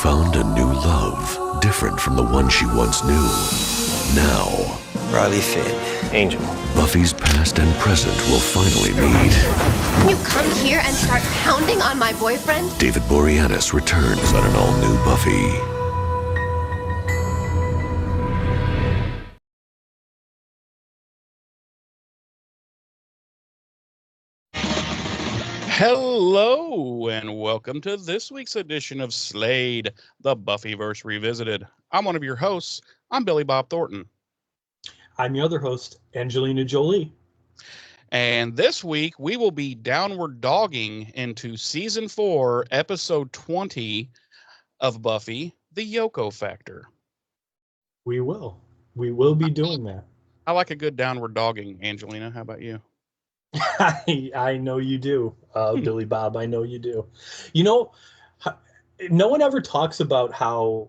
found a new love, different from the one she once knew. Now, Riley Finn, Angel. Buffy's past and present will finally meet. You come here and start pounding on my boyfriend? David Boreanaz returns on an all-new Buffy. Hello, and welcome to this week's edition of Slade, the Buffyverse Revisited. I'm one of your hosts. I'm Billy Bob Thornton. I'm your other host, Angelina Jolie. And this week, we will be downward dogging into Season 4, Episode 20 of Buffy, the Yoko Factor. We will. We will be doing that. I like a good downward dogging, Angelina. How about you? I know you do, Billy Bob. I know you do. You know, no one ever talks about how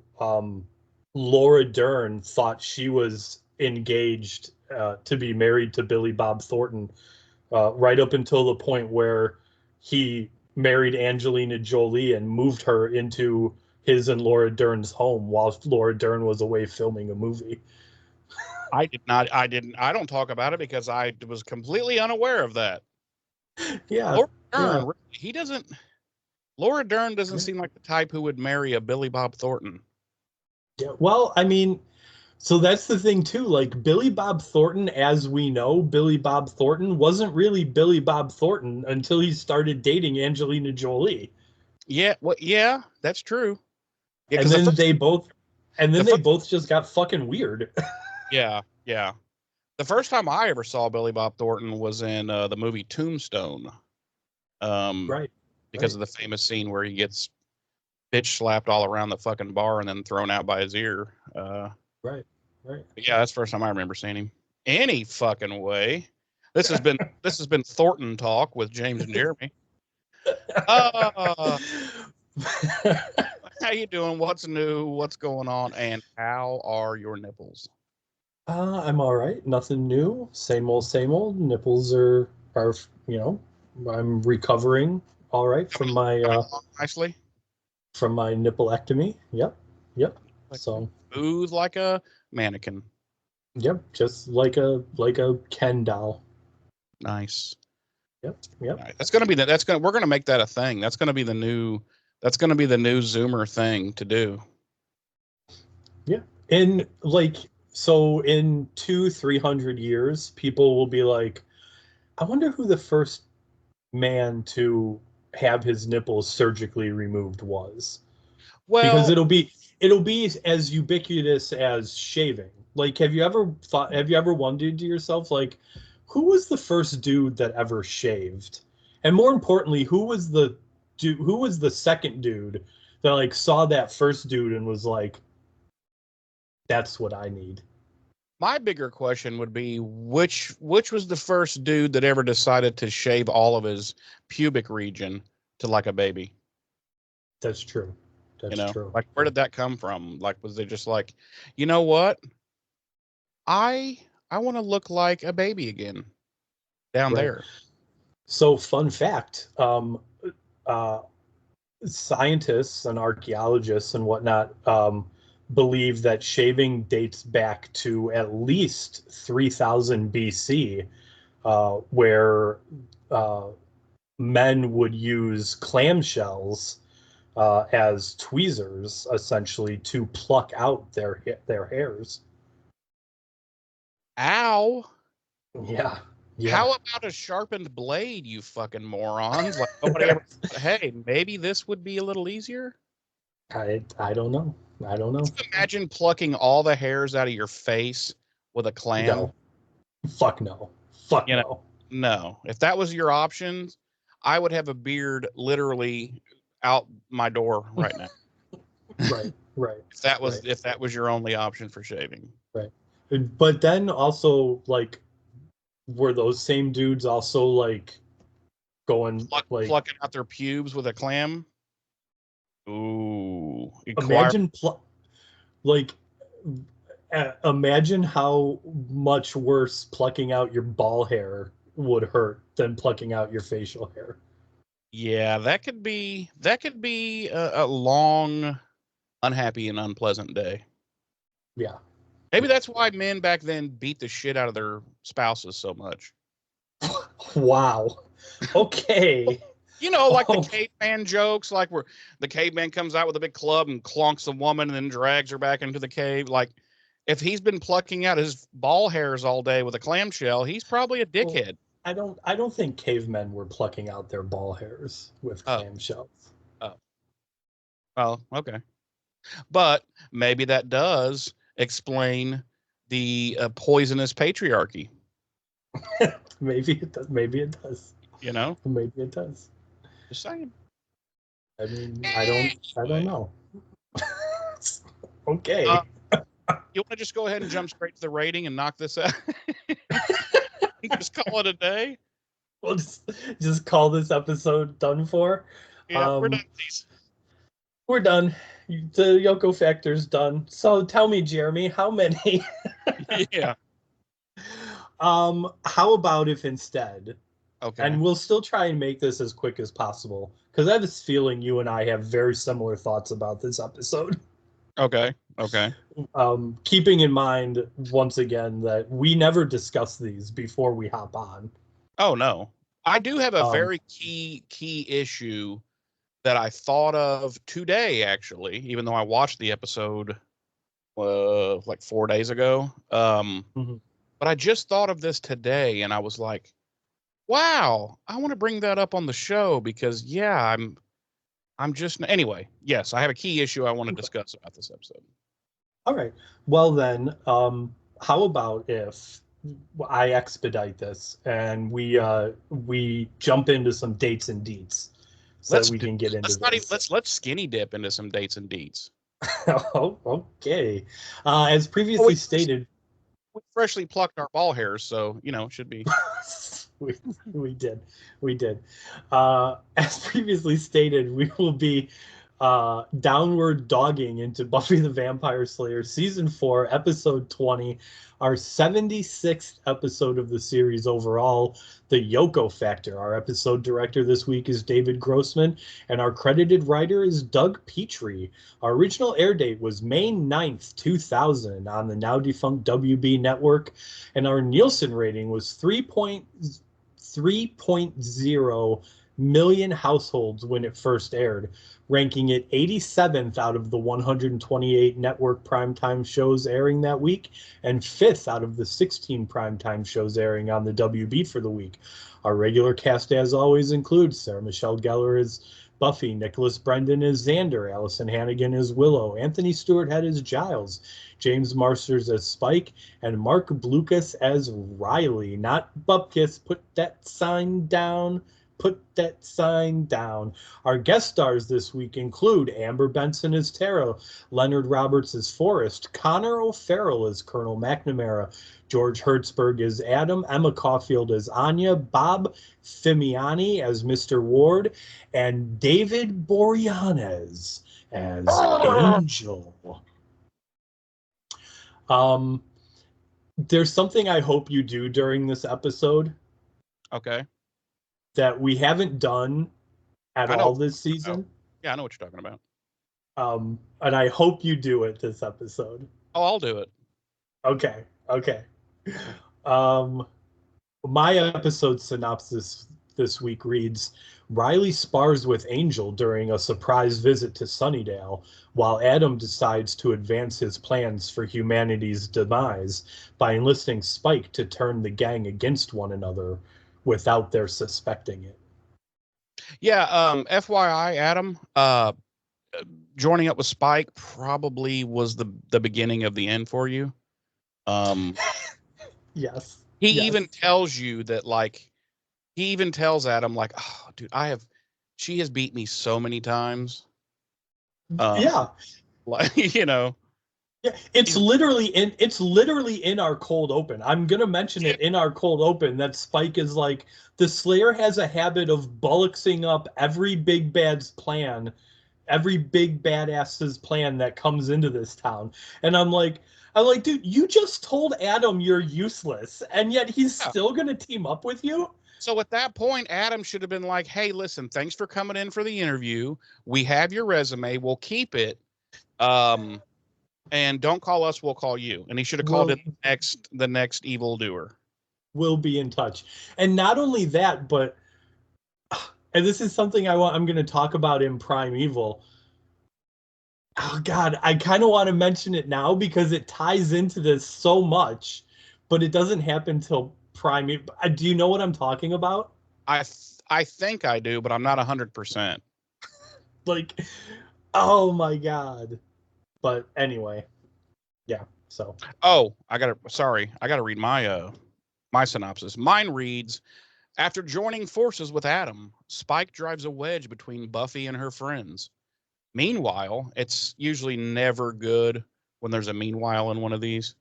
Laura Dern thought she was engaged to be married to Billy Bob Thornton right up until the point where he married Angelina Jolie and moved her into his and Laura Dern's home while Laura Dern was away filming a movie. I don't talk about it because I was completely unaware of that. Yeah. Laura Dern doesn't seem like the type who would marry a Billy Bob Thornton. Yeah. Well, I mean, so that's the thing too. Like Billy Bob Thornton, as we know, Billy Bob Thornton wasn't really Billy Bob Thornton until he started dating Angelina Jolie. Yeah. Well, yeah, that's true. Yeah, and then they both just got fucking weird. Yeah. The first time I ever saw Billy Bob Thornton was in the movie Tombstone. Right. Because of the famous scene where he gets bitch slapped all around the fucking bar and then thrown out by his ear. Right. Yeah, that's the first time I remember seeing him. Any fucking way. This has been Thornton Talk with James and Jeremy. How you doing? What's new? What's going on? And how are your nipples? I'm all right. Nothing new. Same old. Nipples are I'm recovering all right from my nicely from my nippleectomy. Yep. So smooth like a mannequin. Yep, just like a Ken doll. Nice. Yep. Right. We're gonna make that a thing. That's gonna be the new Zoomer thing to do. Yeah. And so in 200-300 years, people will be like, I wonder who the first man to have his nipples surgically removed was. Well, because it'll be as ubiquitous as shaving. Like, have you ever wondered to yourself, like, who was the first dude that ever shaved? And more importantly, who was the second dude that like saw that first dude and was like, that's what I need? My bigger question would be which was the first dude that ever decided to shave all of his pubic region to like a baby? That's true. That's true. Like, where did that come from? Like, was they just like, you know what? I want to look like a baby again down there. So, fun fact, scientists and archaeologists and whatnot believe that shaving dates back to at least 3000 BC, where men would use clamshells as tweezers, essentially, to pluck out their hairs. Ow! Yeah. How about a sharpened blade, you fucking morons? Like, nobody ever. Hey, maybe this would be a little easier. I don't know. Could you imagine plucking all the hairs out of your face with a clam? No. Fuck no. No. No. If that was your option, I would have a beard literally out my door right now. Right. If that was your only option for shaving. Right. But then also, like, were those same dudes also like going plucking out their pubes with a clam? Ooh. Imagine how much worse plucking out your ball hair would hurt than plucking out your facial hair. Yeah, that could be a long unhappy and unpleasant day. Yeah. Maybe that's why men back then beat the shit out of their spouses so much. Wow. Okay. Like the caveman jokes, like where the caveman comes out with a big club and clonks a woman and then drags her back into the cave. Like, if he's been plucking out his ball hairs all day with a clamshell, he's probably a dickhead. Well, I don't think cavemen were plucking out their ball hairs with clamshells. Oh. Well, okay. But maybe that does explain the poisonous patriarchy. Maybe it does. Maybe it does. Maybe it does. Just saying. I mean, I don't know. Okay. You want to just go ahead and jump straight to the rating and knock this out? Just call it a day? We'll just call this episode done for. Yeah, we're done, please. We're done. The Yoko factor's done. So tell me, Jeremy, how many? Yeah. How about if instead, okay, and we'll still try and make this as quick as possible, because I have this feeling you and I have very similar thoughts about this episode. Okay. Keeping in mind, once again, that we never discuss these before we hop on. Oh, no. I do have a very key issue that I thought of today, actually, even though I watched the episode like 4 days ago. But I just thought of this today, and I was like, wow, I want to bring that up on the show because, yeah, I'm just... Anyway, yes, I have a key issue I want to discuss about this episode. All right. Well, then, how about if I expedite this and we jump into some dates and deets so that we can get into this. Let's skinny dip into some dates and deets. Oh, okay. As previously stated... We freshly plucked our ball hairs, so, it should be... we did. As previously stated, we will be downward dogging into Buffy the Vampire Slayer Season 4, Episode 20, our 76th episode of the series overall, The Yoko Factor. Our episode director this week is David Grossman, and our credited writer is Doug Petrie. Our original air date was May 9th, 2000 on the now-defunct WB network, and our Nielsen rating was 3.0 million households when it first aired, ranking it 87th out of the 128 network primetime shows airing that week, and 5th out of the 16 primetime shows airing on the WB for the week. Our regular cast, as always, includes Sarah Michelle Gellar as Buffy, Nicholas Brendan as Xander, Allison Hannigan as Willow, Anthony Stewart Head as Giles, James Marsters as Spike, and Mark Blucas as Riley. Not Bupkis. Put that sign down. Put that sign down. Our guest stars this week include Amber Benson as Tara, Leonard Roberts as Forrest, Connor O'Farrell as Colonel McNamara, George Hertzberg as Adam, Emma Caulfield as Anya, Bob Fimiani as Mr. Ward, and David Boreanaz as Angel. There's something I hope you do during this episode. Okay. That we haven't done at all this season. Yeah, I know what you're talking about. And I hope you do it this episode. Oh, I'll do it. Okay. My episode synopsis this week reads, Riley spars with Angel during a surprise visit to Sunnydale, while Adam decides to advance his plans for humanity's demise by enlisting Spike to turn the gang against one another without their suspecting it. Yeah, FYI, Adam, joining up with Spike probably was the beginning of the end for you. Yes. He even tells you that, like, he even tells Adam, like, oh, dude, she has beat me so many times. Yeah. Like, Yeah, it's literally in our cold open. I'm gonna mention it in our cold open that Spike is like, the Slayer has a habit of bullocksing up every big bad's plan, every big badass's plan that comes into this town. And I'm like, dude, you just told Adam you're useless, and yet he's still gonna team up with you. So at that point, Adam should have been like, hey, listen, thanks for coming in for the interview. We have your resume. We'll keep it. And don't call us, we'll call you. And he should have called it the next evildoer. We'll be in touch. And not only that, but and this is something I'm going to talk about in Primeval. Oh God, I kind of want to mention it now because it ties into this so much, but it doesn't happen till Primeval. Do you know what I'm talking about? I think I do, but I'm not 100%. Like, oh my God. But anyway, yeah. So. Oh, I gotta read my synopsis. Mine reads: after joining forces with Adam, Spike drives a wedge between Buffy and her friends. Meanwhile, it's usually never good when there's a meanwhile in one of these.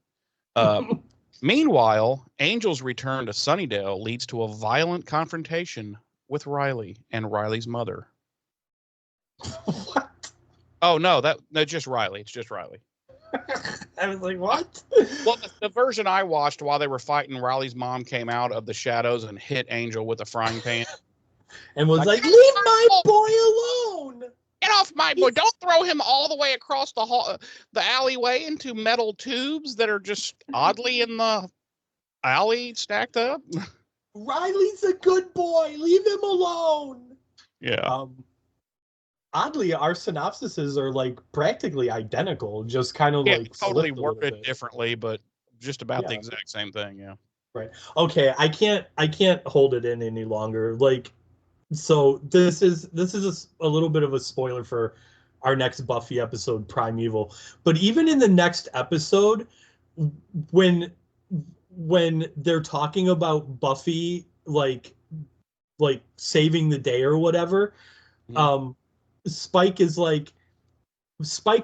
Meanwhile, Angel's return to Sunnydale leads to a violent confrontation with Riley and Riley's mother. What? Oh no, just Riley. It's just Riley. I was like, what? Well, the version I watched while they were fighting, Riley's mom came out of the shadows and hit Angel with a frying pan. And was like, leave my boy alone. Get off my boy. Don't throw him all the way across the alleyway into metal tubes that are just oddly in the alley stacked up. Riley's a good boy. Leave him alone. Yeah. Oddly, our synopsises are like practically identical, just kind of like totally worded differently, but just about the exact same thing. Yeah. Right. Okay. I can't hold it in any longer. Like, so this is a little bit of a spoiler for our next Buffy episode, Primeval. But even in the next episode, when they're talking about Buffy, like saving the day or whatever, Spike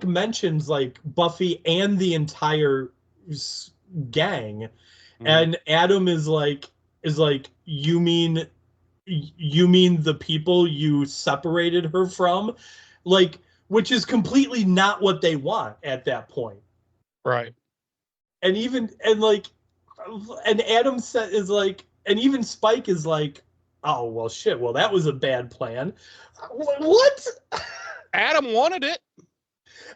mentions like Buffy and the entire gang, and Adam is like, you mean the people you separated her from, like, which is completely not what they want at that point, right? And Adam is like, and even Spike is like, oh well, shit, well that was a bad plan. What? Adam wanted it.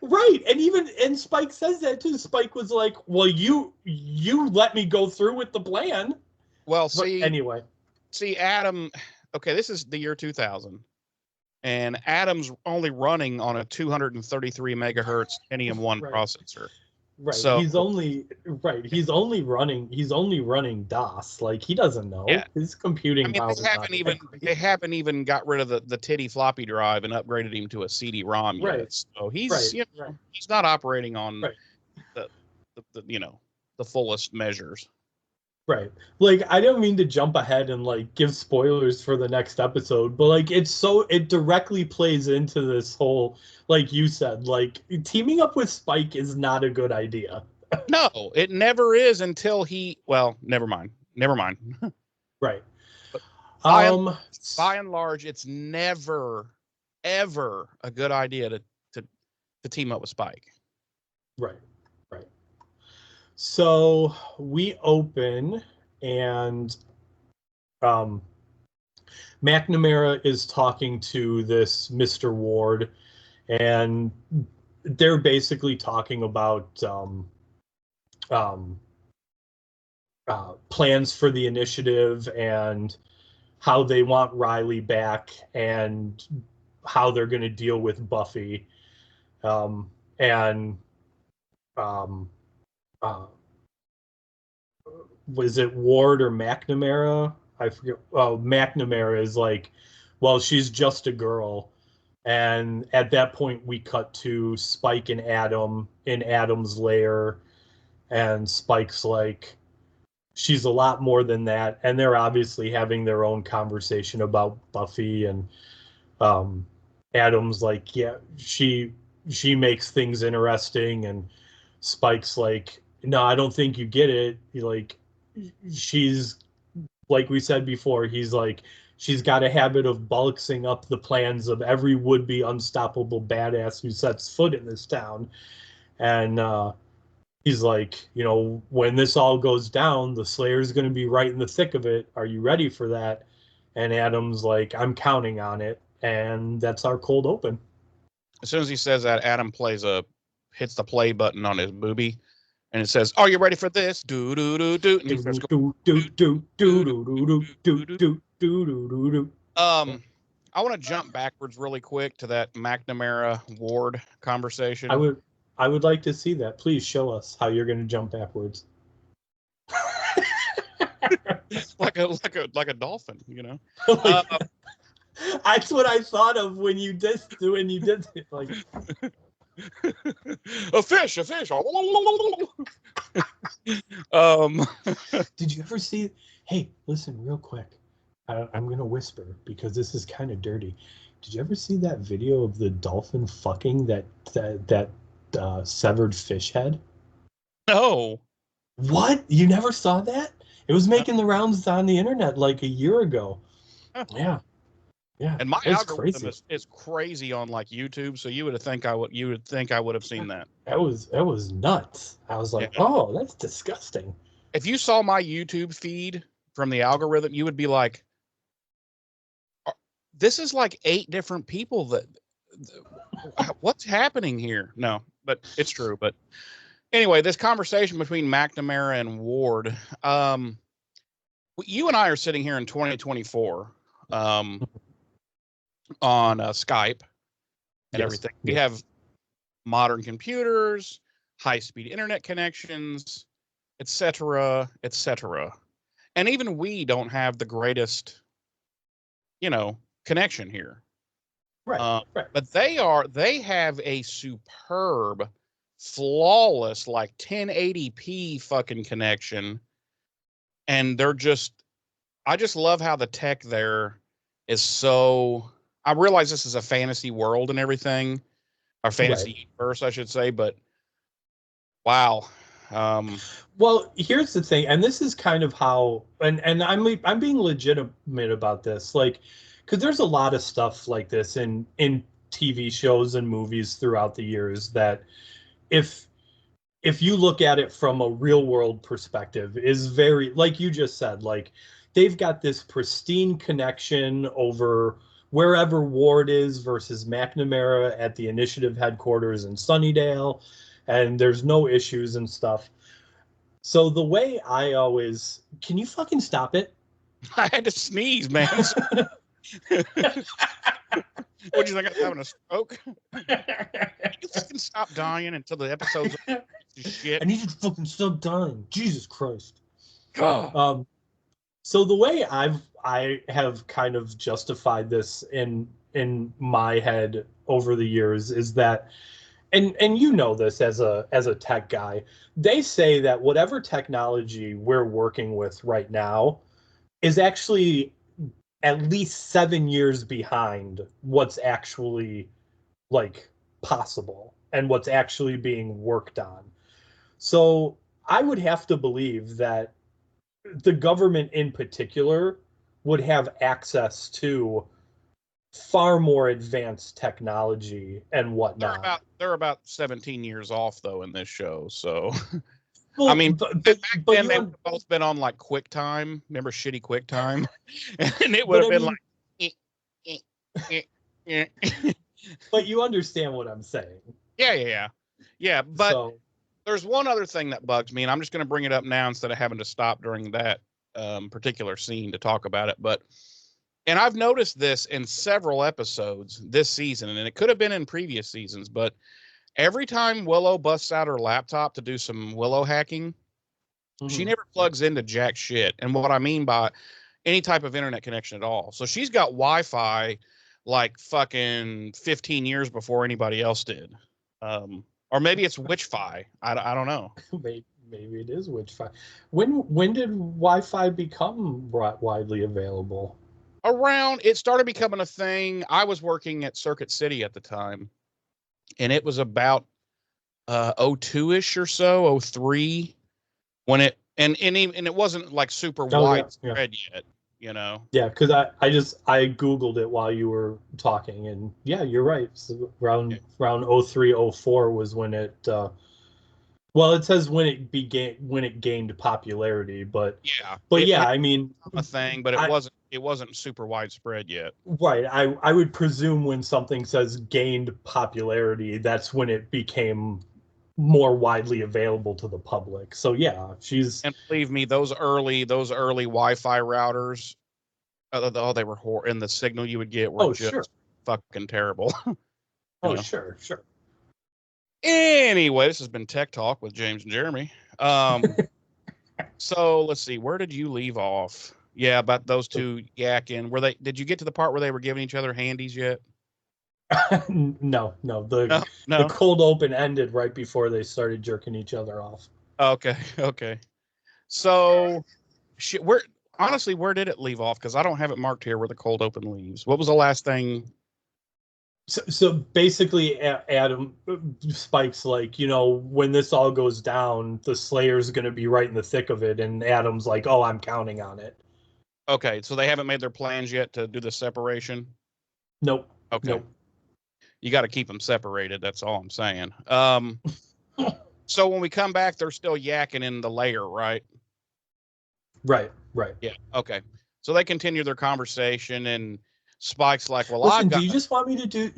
Right. And Spike says that too. Spike was like, well, you let me go through with the plan. Well, see, Adam, okay, this is the year 2000, and Adam's only running on a 233 megahertz Pentium 1 processor. Right. So he's only running DOS. Like, he doesn't know. Yeah. His computing power. They haven't even got rid of the titty floppy drive and upgraded him to a CD-ROM yet. So he's he's not operating on the fullest measures. Right. Like, I don't mean to jump ahead and like give spoilers for the next episode, but like it directly plays into this whole, like you said, like teaming up with Spike is not a good idea. No, it never is until never mind. Right. By and large, it's never ever a good idea to team up with Spike. Right. So we open, and McNamara is talking to this Mr. Ward, and they're basically talking about plans for the initiative and how they want Riley back and how they're going to deal with Buffy. Was it Ward or McNamara? I forget. Oh, McNamara is like, well, she's just a girl. And at that point, we cut to Spike and Adam in Adam's lair. And Spike's like, she's a lot more than that. And they're obviously having their own conversation about Buffy. And Adam's like, yeah, she makes things interesting. And Spike's like, no, I don't think you get it. She's, like we said before, he's like, she's got a habit of bulksing up the plans of every would-be unstoppable badass who sets foot in this town. And he's like, when this all goes down, the Slayer's going to be right in the thick of it. Are you ready for that? And Adam's like, I'm counting on it. And that's our cold open. As soon as he says that, Adam plays a hits the play button on his boobie, and it says, "Are you ready for this?" Do do do do, and he starts going. I want to jump backwards really quick to that McNamara Ward conversation. I would like to see that. Please show us how you're going to jump backwards. like a dolphin, you know. That's what I thought of when you did it. Like a fish. Did you ever see? Hey, listen, real quick. I'm gonna whisper because this is kind of dirty. Did you ever see that video of the dolphin fucking that severed fish head? No. What? You never saw that? It was making the rounds on the internet like a year ago. Yeah. And my algorithm is crazy on like YouTube, so you would think I would have seen that. That was nuts. I was like, oh, that's disgusting. If you saw my YouTube feed from the algorithm, you would be like, this is like 8 different people that what's happening here? No, but it's true. But anyway, this conversation between McNamara and Ward, you and I are sitting here in 2024 on Skype and everything. We have modern computers, high-speed internet connections, etc., etc. And even we don't have the greatest, connection here. Right. But they have a superb, flawless, like 1080p fucking connection. And I just love how the tech there is so, I realize this is a fantasy world and everything, or fantasy universe, I should say, but wow. Well, here's the thing, and this is kind of how, and I'm being legitimate about this, like, because there's a lot of stuff like this in TV shows and movies throughout the years that if you look at it from a real world perspective is very, like you just said, like they've got this pristine connection over wherever Ward is versus McNamara at the initiative headquarters in Sunnydale, and there's no issues and stuff. So the way I always, can you fucking stop it? I had to sneeze, man. What do you think? I'm having a stroke? You fucking stop dying until the episode's shit. I need you to fucking stop dying. Jesus Christ. God. So the way I have kind of justified this in my head over the years is that, and you know this as a tech guy, they say that whatever technology we're working with right now is actually at least 7 years behind what's actually like possible and what's actually being worked on. So I would have to believe that the government in particular would have access to far more advanced technology and whatnot. They're about 17 years off though in this show, so well, I mean, but back then they would both been on like QuickTime. Remember shitty QuickTime? And it would have been like. But you understand what I'm saying. Yeah. But there's one other thing that bugs me, and I'm just going to bring it up now instead of having to stop during that particular scene to talk about it. And I've noticed this in several episodes this season, and it could have been in previous seasons, but every time Willow busts out her laptop to do some Willow hacking, she never plugs into jack shit. And what I mean by any type of internet connection at all. So she's got Wi-Fi like fucking 15 years before anybody else did. Or maybe it's Witch-Fi. I don't know. Maybe it is Witch-Fi. When did Wi-Fi become widely available? It started becoming a thing. I was working at Circuit City at the time, and it was about 02-ish or so, 03, when it and it wasn't like super widespread yet, you know. Yeah, because I Googled it while you were talking, and yeah, you're right. So around 03, 04 was when it well, it says when it gained popularity, but I mean, a thing, but it wasn't super widespread yet. Right. I would presume when something says gained popularity, that's when it became more widely available to the public. So yeah, she's. And believe me, those early Wi-Fi routers, they were and the signal you would get were just fucking terrible. Sure. Anyway, this has been Tech Talk with James and Jeremy. So let's see, where did you leave off? Yeah, about those two yakking. Did you get to the part where they were giving each other handies yet? No. The cold open ended right before they started jerking each other off. Okay. So, where did it leave off? Because I don't have it marked here where the cold open leaves. What was the last thing? So basically, Adam Spike's like, when this all goes down, the Slayer's going to be right in the thick of it, and Adam's like, "Oh, I'm counting on it." Okay, so they haven't made their plans yet to do the separation? Nope. Okay. Nope. You got to keep them separated. That's all I'm saying. So when we come back, they're still yakking in the lair, right? Right. Yeah. Okay. So they continue their conversation, and Spike's like, "Well, listen, do you just want me to do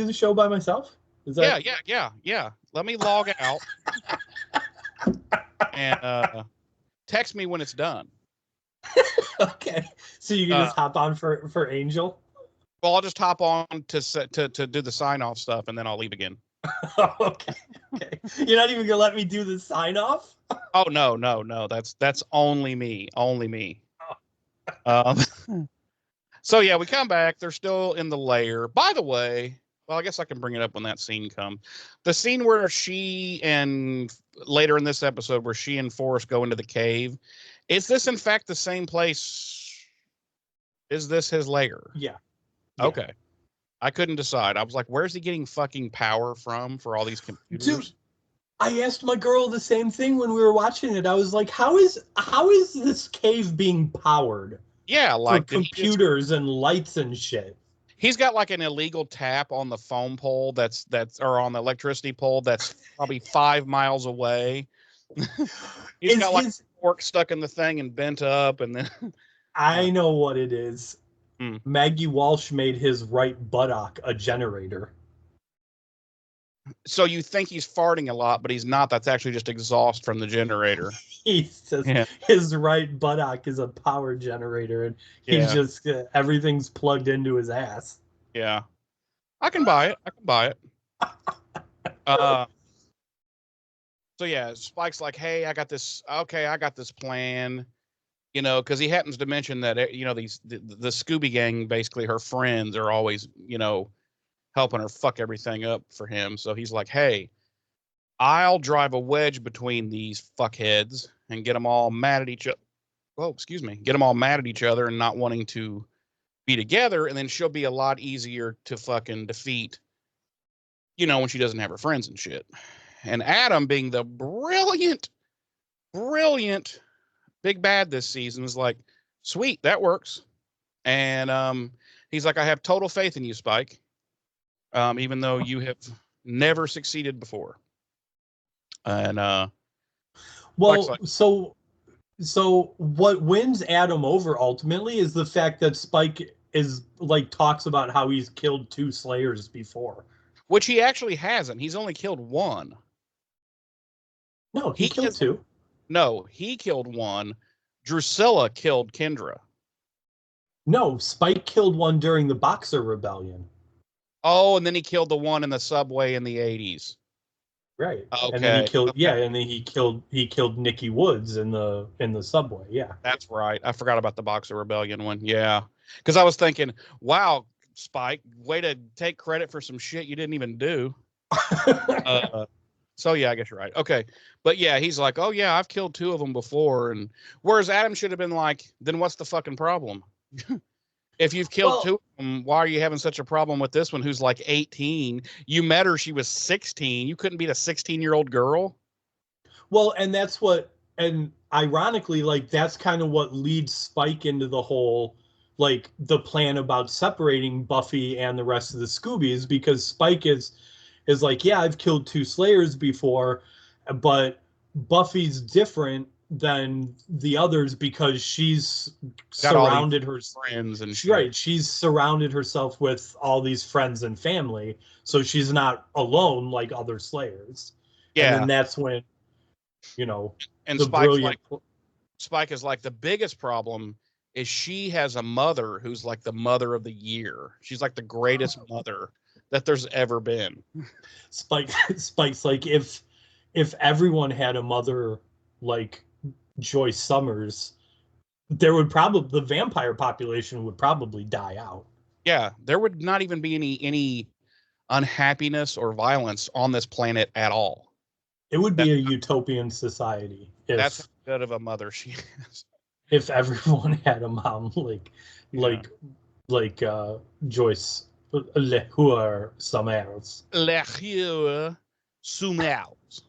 the show by myself?" Is that... Yeah. Let me log out and text me when it's done. Okay. So you can just hop on for Angel. Well, I'll just hop on to do the sign off stuff, and then I'll leave again. Okay. You're not even gonna let me do the sign off? Oh no. That's only me. So yeah, we come back. They're still in the lair. By the way, well, I guess I can bring it up when that scene comes. The scene where later in this episode where she and Forrest go into the cave. Is this in fact the same place? Is this his lair? Yeah. Okay. I couldn't decide. I was like, where's he getting fucking power from for all these computers? Dude, I asked my girl the same thing when we were watching it. I was like, how is this cave being powered? Yeah, like for computers and lights and shit. He's got like an illegal tap on the phone pole or on the electricity pole that's probably 5 miles away. He's got like fork stuck in the thing and bent up, and then I know what it is. Maggie Walsh made his right buttock a generator. So you think he's farting a lot, but he's not. That's actually just exhaust from the generator. He says his right buttock is a power generator, and he's just everything's plugged into his ass. Yeah, I can buy it. So yeah, Spike's like, "Hey, I got this. Okay, I got this plan." Because he happens to mention that the Scooby Gang, basically her friends, are always helping her fuck everything up for him. So he's like, "Hey, I'll drive a wedge between these fuckheads and get them all mad at each other. Get them all mad at each other and not wanting to be together, and then she'll be a lot easier to fucking defeat. When she doesn't have her friends and shit." And Adam, being the brilliant big bad this season, is like, "Sweet, that works." And he's like, "I have total faith in you, Spike. Even though you have never succeeded before." And so what wins Adam over ultimately is the fact that Spike is like talks about how he's killed 2 Slayers before, which he actually hasn't. He's only killed 1. No, he killed 2. No, he killed 1. Drusilla killed Kendra. No, Spike killed 1 during the Boxer Rebellion. Oh, and then he killed the one in the subway in the 80s. Right. Okay. And then he killed Nikki Woods in the subway. Yeah. That's right. I forgot about the Boxer Rebellion one. Yeah. Because I was thinking, wow, Spike, way to take credit for some shit you didn't even do. So yeah, I guess you're right. Okay. But yeah, he's like, "Oh yeah, I've killed 2 of them before." And whereas Adam should have been like, "Then what's the fucking problem? If you've killed 2 of them, why are you having such a problem with this one who's like 18? You met her, she was 16. You couldn't beat a 16-year-old girl?" Well, and ironically, like, that's kind of what leads Spike into the whole, like, the plan about separating Buffy and the rest of the Scoobies, because Spike is like, "Yeah, I've killed 2 Slayers before, but Buffy's different than the others because she's surrounded her friends and shit." Right, she's surrounded herself with all these friends and family, so she's not alone like other Slayers." Yeah. And then that's when, you know, and the brilliant. Spike is like, the biggest problem is she has a mother who's like the mother of the year. She's like the greatest mother that there's ever been. Spike's like, if everyone had a mother like Joyce Summers, the vampire population would probably die out. Yeah, there would not even be any unhappiness or violence on this planet at all. It would be a utopian society that's how good of a mother she is. If everyone had a mom like Joyce Lehua Summers. Lehua Summers.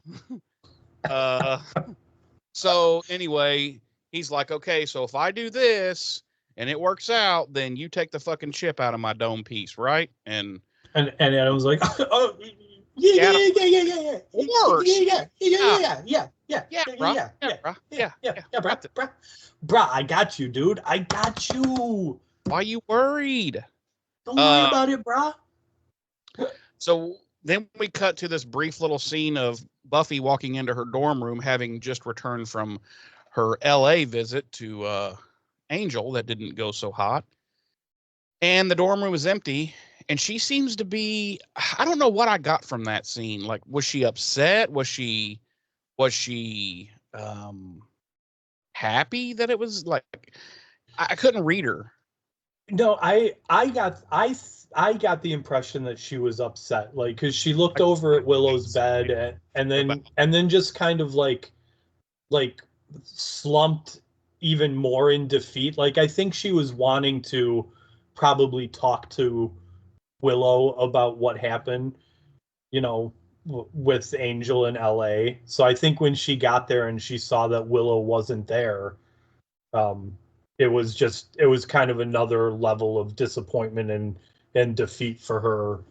So anyway, he's like, okay, so if I do this and it works out, then you take the fucking chip out of my dome piece, right? And Adam's like, oh, yeah. Bruh, I got you, dude. I got you. Why are you worried? Don't worry about it, bruh. So then we cut to this brief little scene of Buffy walking into her dorm room, having just returned from her LA visit to Angel that didn't go so hot. And the dorm room is empty. And she seems to be, I don't know what I got from that scene. Like, was she upset? Was she happy that it was like, I couldn't read her. No, I got the impression that she was upset, like, because she looked over at Willow's bed and then just kind of like slumped even more in defeat. Like, I think she was wanting to probably talk to Willow about what happened, you know, with Angel in LA. So I think when she got there and she saw that Willow wasn't there, it was kind of another level of disappointment and defeat for her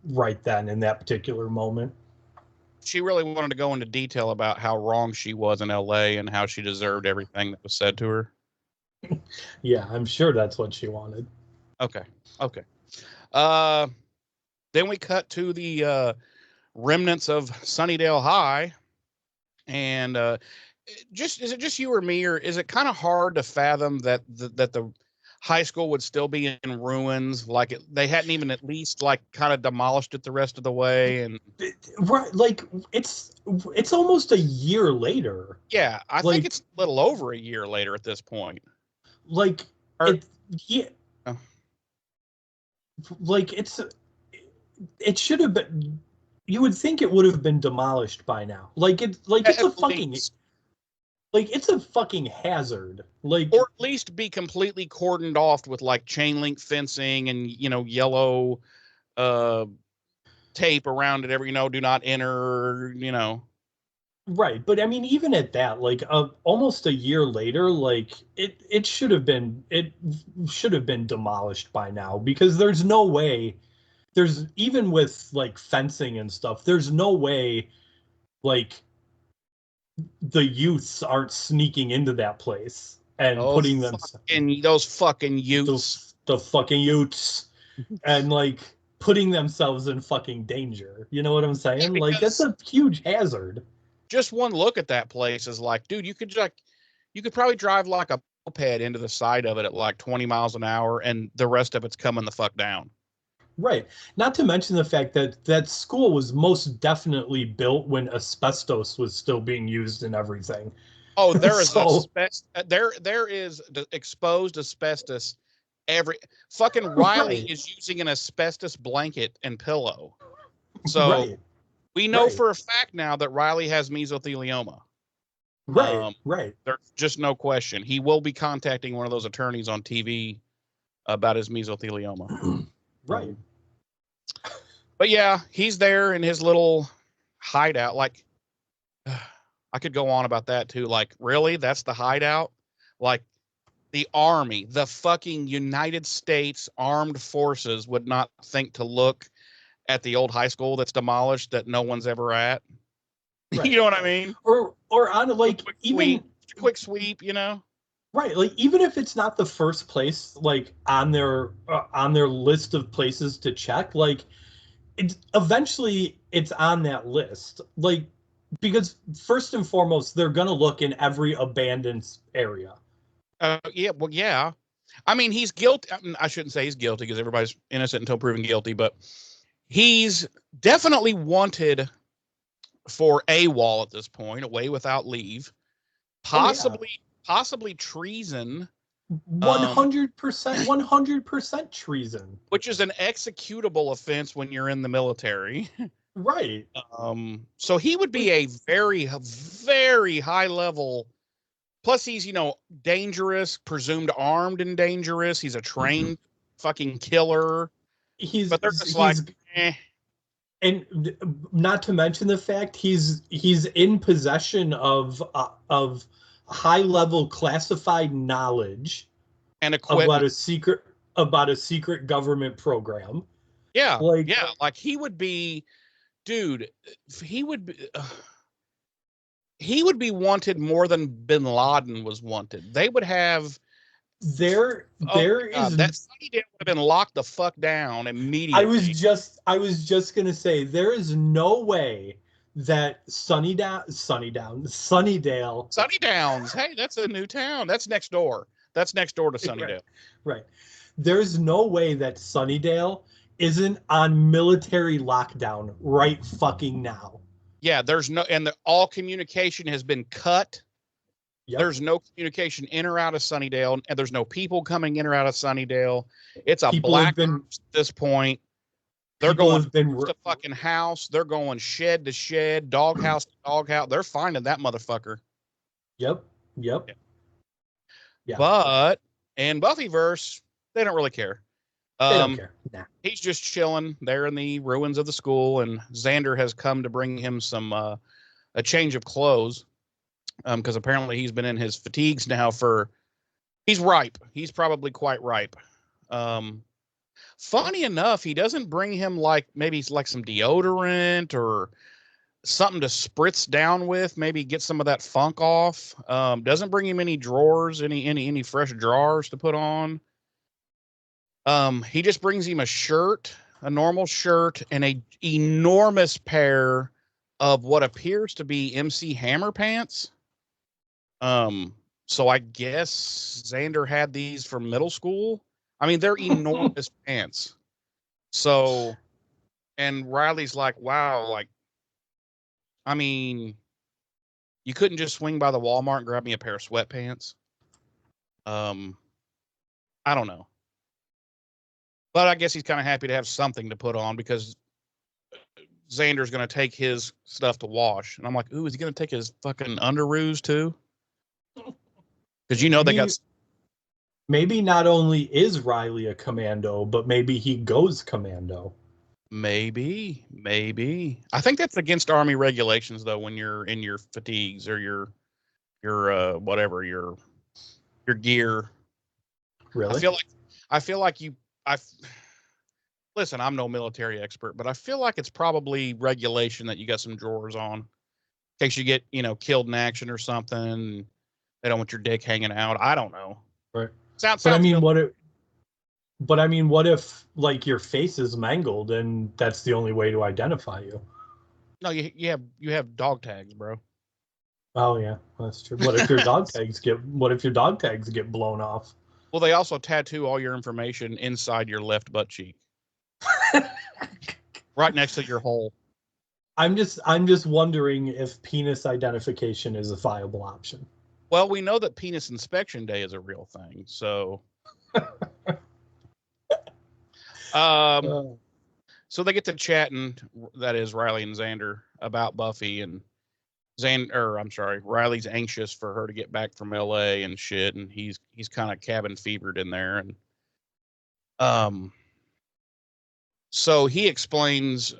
right then in that particular moment. She really wanted to go into detail about how wrong she was in LA and how she deserved everything that was said to her. Yeah, I'm sure that's what she wanted. Okay. Then we cut to the remnants of Sunnydale High, and is it just you or me, or is it kind of hard to fathom that the high school would still be in ruins? Like they hadn't even at least like kind of demolished it the rest of the way, and right, like it's almost a year later. Yeah, I think it's a little over a year later at this point. Like like it should have been. You would think it would have been demolished by now. It's a fucking hazard. Like, or at least be completely cordoned off with like chain link fencing and yellow tape around it. Do not enter. Right, but I mean, even at that, like almost a year later, like it should have been demolished by now, because there's no way. There's, even with like fencing and stuff, there's no way like the youths aren't sneaking into that place and putting them those fucking youths, the fucking youths, and like putting themselves in fucking danger. You know what I'm saying? Like, that's a huge hazard. Just one look at that place is like, dude, you could probably drive like a moped into the side of it at like 20 miles an hour, and the rest of it's coming the fuck down. Right. Not to mention the fact that that school was most definitely built when asbestos was still being used in everything. Oh, there is there is exposed asbestos. Fucking Riley is using an asbestos blanket and pillow. So we know for a fact now that Riley has mesothelioma. Right. There's just no question. He will be contacting one of those attorneys on TV about his mesothelioma. Right. But yeah, he's there in his little hideout. Like, I could go on about that too. Like, really? That's the hideout? Like, the army, the fucking United States Armed Forces would not think to look at the old high school that's demolished that no one's ever at. Right. You know what I mean? Or on like quick sweep, Right, like even if it's not the first place, like on their list of places to check, like eventually it's on that list. Like because first and foremost, they're going to look in every abandoned area. Yeah, well, yeah. I mean, he's guilty. I shouldn't say he's guilty because everybody's innocent until proven guilty, but he's definitely wanted for AWOL at this point, away without leave, possibly treason. 100%, 100% treason. Which is an executable offense when you're in the military. Right. So he would be a very, very high level. Plus, he's, dangerous, presumed armed and dangerous. He's a trained fucking killer. But they're just like, eh. And not to mention the fact he's in possession of high level classified knowledge and equipment about a secret government program. Yeah, like he would be, dude. He would be wanted more than Bin Laden was wanted. They would have. That Sunnydale would have been locked the fuck down immediately. I was just gonna say there is no way that Sunnydale. Sunnydowns. Hey, that's a new town. That's next door. That's next door to Sunnydale. Right. There's no way that Sunnydale isn't on military lockdown right fucking now. Yeah, there's no, and all communication has been cut. Yep. There's no communication in or out of Sunnydale, and there's no people coming in or out of Sunnydale. It's a black at this point. They're going to fucking house. They're going shed to shed, doghouse to doghouse. They're finding that motherfucker. Yep. Yeah. But in Buffyverse, they don't really care. They don't care. Nah. He's just chilling there in the ruins of the school, and Xander has come to bring him some a change of clothes. Because apparently he's been in his fatigues now he's ripe. He's probably quite ripe. Funny enough, he doesn't bring him maybe some deodorant or something to spritz down with, maybe get some of that funk off. Doesn't bring him any drawers, any fresh drawers to put on. He just brings him a shirt, a normal shirt, and a enormous pair of what appears to be MC Hammer pants. So I guess Xander had these from middle school. I mean, they're enormous pants. So, and Riley's like, wow, I mean, you couldn't just swing by the Walmart and grab me a pair of sweatpants. I don't know. But I guess he's kind of happy to have something to put on because Xander's going to take his stuff to wash. And I'm like, ooh, is he going to take his fucking underoos too? Because they got. Maybe not only is Riley a commando, but maybe he goes commando. Maybe. I think that's against Army regulations, though, when you're in your fatigues or your whatever your gear. Really? I feel like you. Listen, I'm no military expert, but I feel like it's probably regulation that you got some drawers on in case you get killed in action or something. They don't want your dick hanging out. I don't know. Right. But I mean, what if your face is mangled and that's the only way to identify you? No, you have dog tags, bro. Oh yeah, that's true. What if your dog tags get blown off? Well, they also tattoo all your information inside your left butt cheek. Right next to your hole. I'm just wondering if penis identification is a viable option. Well, we know that penis inspection day is a real thing, so. So they get to chatting, that is Riley and Xander, about Buffy, and Riley's anxious for her to get back from LA and shit, and he's kind of cabin fevered in there, and so he explains,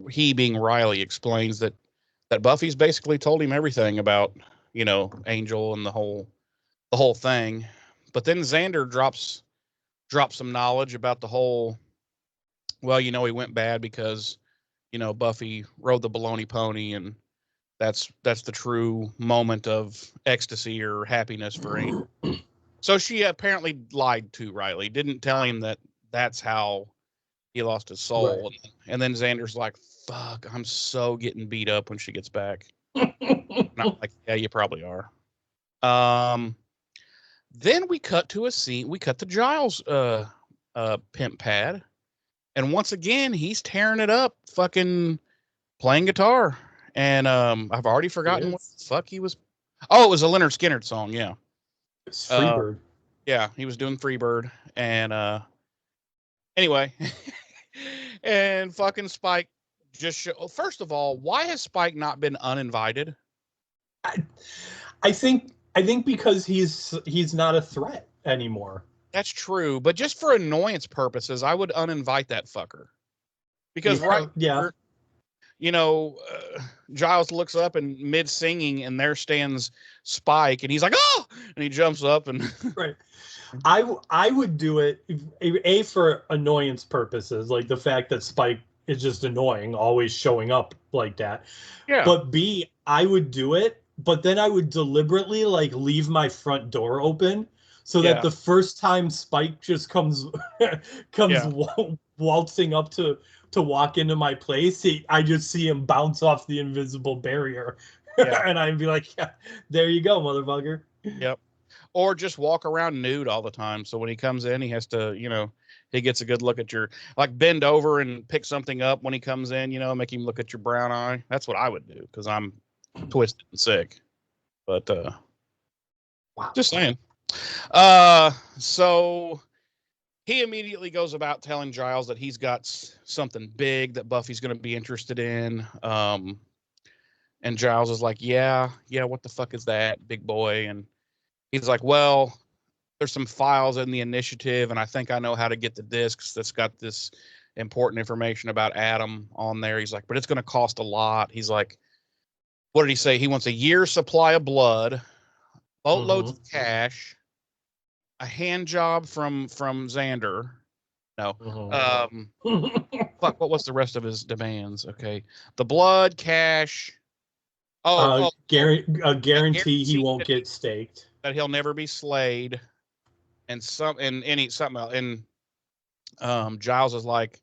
he being Riley explains that Buffy's basically told him everything about Angel and the whole thing. But then Xander drops some knowledge about the whole, well, he went bad because, Buffy rode the baloney pony, and that's the true moment of ecstasy or happiness for Angel. So she apparently lied to Riley, didn't tell him that that's how he lost his soul. Right. And then Xander's like, fuck, I'm so getting beat up when she gets back. And I'm like, yeah, you probably are. Then we cut to a scene. We cut to Giles' pimp pad, and once again he's tearing it up, fucking playing guitar. And I've already forgotten what the fuck he was. Oh, it was a Leonard Skinner song. Yeah, It's Freebird. Yeah, he was doing Freebird, and anyway, and fucking Spike just first of all, why has Spike not been uninvited? I think because he's not a threat anymore. That's true, but just for annoyance purposes, I would uninvite that fucker. Because Giles looks up and mid singing, and there stands Spike, and he's like, "Oh!" and he jumps up and right. I would do it a for annoyance purposes, like the fact that Spike is just annoying, always showing up like that. Yeah. But B, I would do it, but then I would deliberately like leave my front door open so that the first time Spike just comes waltzing up to walk into my place, I just see him bounce off the invisible barrier. And I'd be like, yeah, there you go, motherfucker. Yep. Or just walk around nude all the time. So when he comes in, he has to, he gets a good look at your, like bend over and pick something up when he comes in, make him look at your brown eye. That's what I would do because I'm twisted and sick. But wow. Just saying. So he immediately goes about telling Giles that he's got something big that Buffy's going to be interested in. And Giles is like, yeah, what the fuck is that, big boy? And he's like, well, there's some files in the initiative, and I think I know how to get the discs that's got this important information about Adam on there. He's like, but it's going to cost a lot. He's like, what did he say? He wants a year's supply of blood, boatloads of cash, a hand job from Xander. No. Fuck, what was the rest of his demands? Okay. The blood, cash. A guarantee he won't get staked. That he'll never be slayed. And something else. And Giles is like,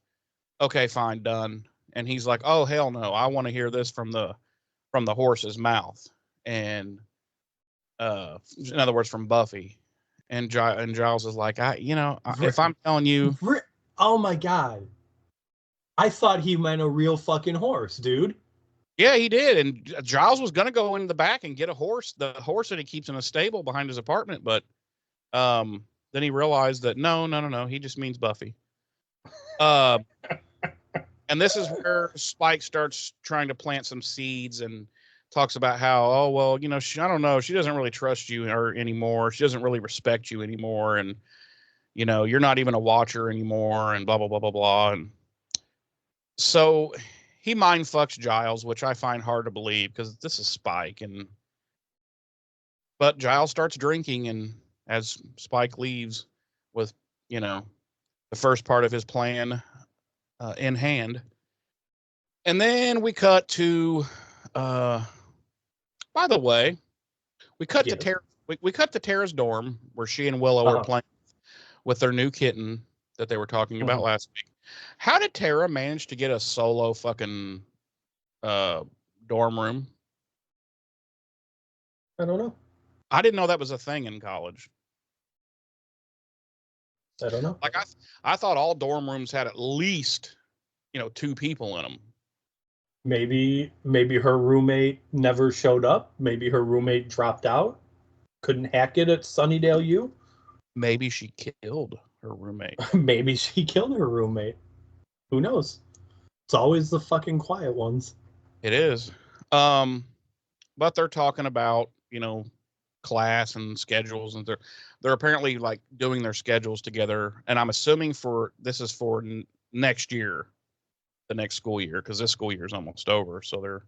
okay, fine, done. And he's like, oh hell no, I want to hear this from the horse's mouth. And in other words, from Buffy. And Giles is like, if I'm telling you, oh my god, I thought he meant a real fucking horse, dude. Yeah, he did. And Giles was gonna go in the back and get a horse, the horse that he keeps in a stable behind his apartment, but then he realized that no, he just means Buffy. And this is where Spike starts trying to plant some seeds and talks about how, oh well, I don't know, she doesn't really trust you anymore. She doesn't really respect you anymore, and you're not even a watcher anymore, and blah blah blah blah blah. And so he mind fucks Giles, which I find hard to believe because this is Spike. But Giles starts drinking, and as Spike leaves with, the first part of his plan in hand. And then we cut to, by the way, we cut to Tara's dorm where she and Willow are playing with their new kitten that they were talking about last week. How did Tara manage to get a solo fucking dorm room? I don't know. I didn't know that was a thing in college. I don't know. Like I thought all dorm rooms had at least, 2 people in them. Maybe her roommate never showed up. Maybe her roommate dropped out. Couldn't hack it at Sunnydale U. Maybe she killed her roommate. Maybe she killed her roommate. Who knows? It's always the fucking quiet ones. It is. But they're talking about, class and schedules, and they're apparently like doing their schedules together. And I'm assuming this is for next year, the next school year, because this school year is almost over. So they're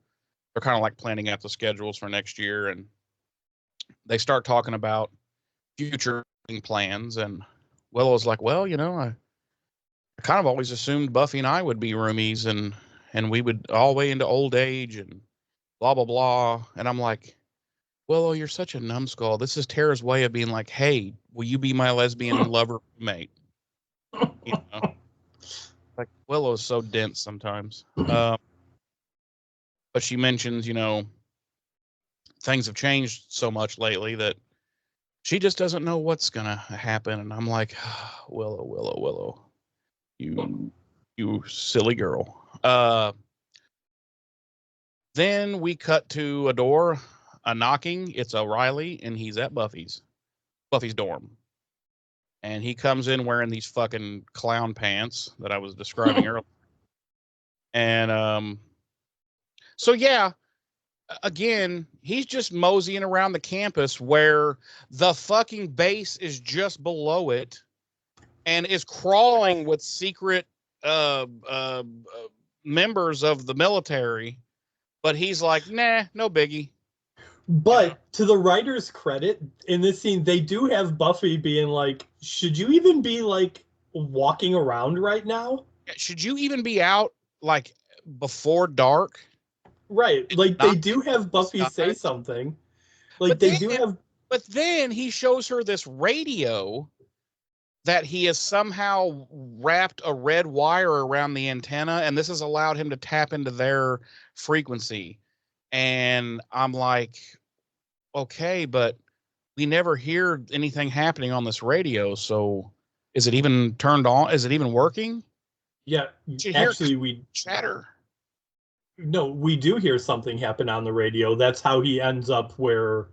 kind of like planning out the schedules for next year, and they start talking about future plans. And Willow's like, well, I kind of always assumed Buffy and I would be roomies, and we would all way into old age and blah blah blah. And I'm like, Willow, you're such a numbskull. This is Tara's way of being like, hey, will you be my lesbian lover roommate? Like, Willow's so dense sometimes. But she mentions, things have changed so much lately that she just doesn't know what's gonna happen. And I'm like, Willow, you silly girl. Then we cut to a door, a knocking. It's O'Reilly, and he's at Buffy's dorm. And he comes in wearing these fucking clown pants that I was describing earlier. And so yeah, again, he's just moseying around the campus where the fucking base is just below it and is crawling with secret members of the military. But he's like, nah, no biggie. But to the writer's credit, in this scene, they do have Buffy being like, should you even be like walking around right now? Should you even be out like before dark? Right. Like they do have Buffy say something. Like they do have. But then he shows her this radio that he has somehow wrapped a red wire around the antenna, and this has allowed him to tap into their frequency. And I'm like, okay, but we never hear anything happening on this radio. So is it even turned on? Is it even working? Yeah, actually, we chatter. No, we do hear something happen on the radio. That's how he ends up where.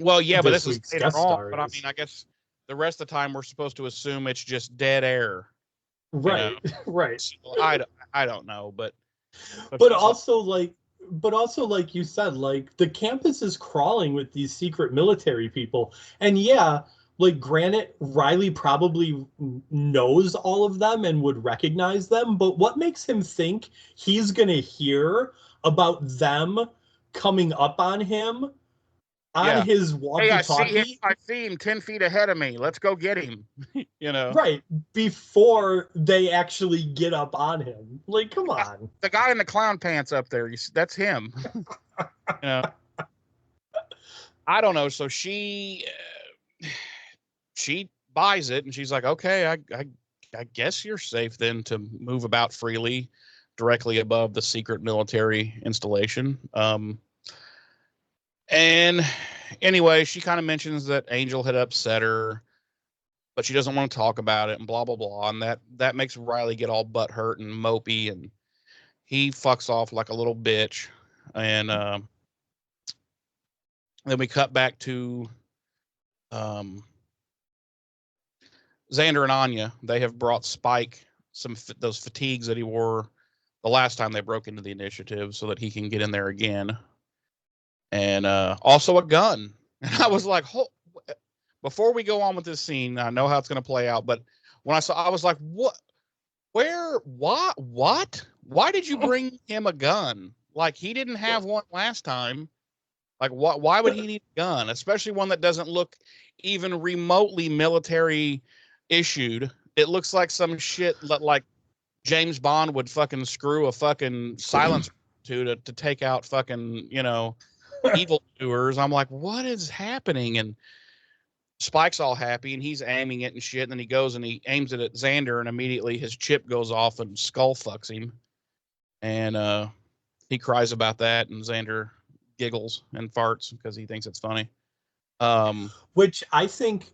Well, yeah, but this is later on. But I mean, I guess the rest of the time we're supposed to assume it's just dead air. Right, you know? Right. So I don't know, but also like you said, like the campus is crawling with these secret military people, and yeah, like granted, Riley probably knows all of them and would recognize them, but what makes him think he's gonna hear about them coming up on him on his walkie-talkie? Hey, I see him 10 feet ahead of me. Let's go get him. You know, right before they actually get up on him. Like, come on, the guy in the clown pants up there. That's him. You know, I don't know. So she buys it, and she's like, okay, I guess you're safe then to move about freely directly above the secret military installation. And anyway, she kind of mentions that Angel had upset her, but she doesn't want to talk about it and blah, blah, blah. And that makes Riley get all butthurt and mopey, and he fucks off like a little bitch. And then we cut back to Xander and Anya. They have brought Spike those fatigues that he wore the last time they broke into the initiative so that he can get in there again. And also a gun. And I was like, before we go on with this scene, I know how it's going to play out, but when I was like, what? Where? What? Why did you bring him a gun? Like, he didn't have one last time. Like, why would he need a gun? Especially one that doesn't look even remotely military issued. It looks like some shit that like James Bond would fucking screw a fucking silencer to take out fucking, you know, evildoers. I'm like, what is happening? And Spike's all happy and he's aiming it and shit. And then he goes and he aims it at Xander, and immediately his chip goes off and skull fucks him. And he cries about that, and Xander giggles and farts because he thinks it's funny. Which I think,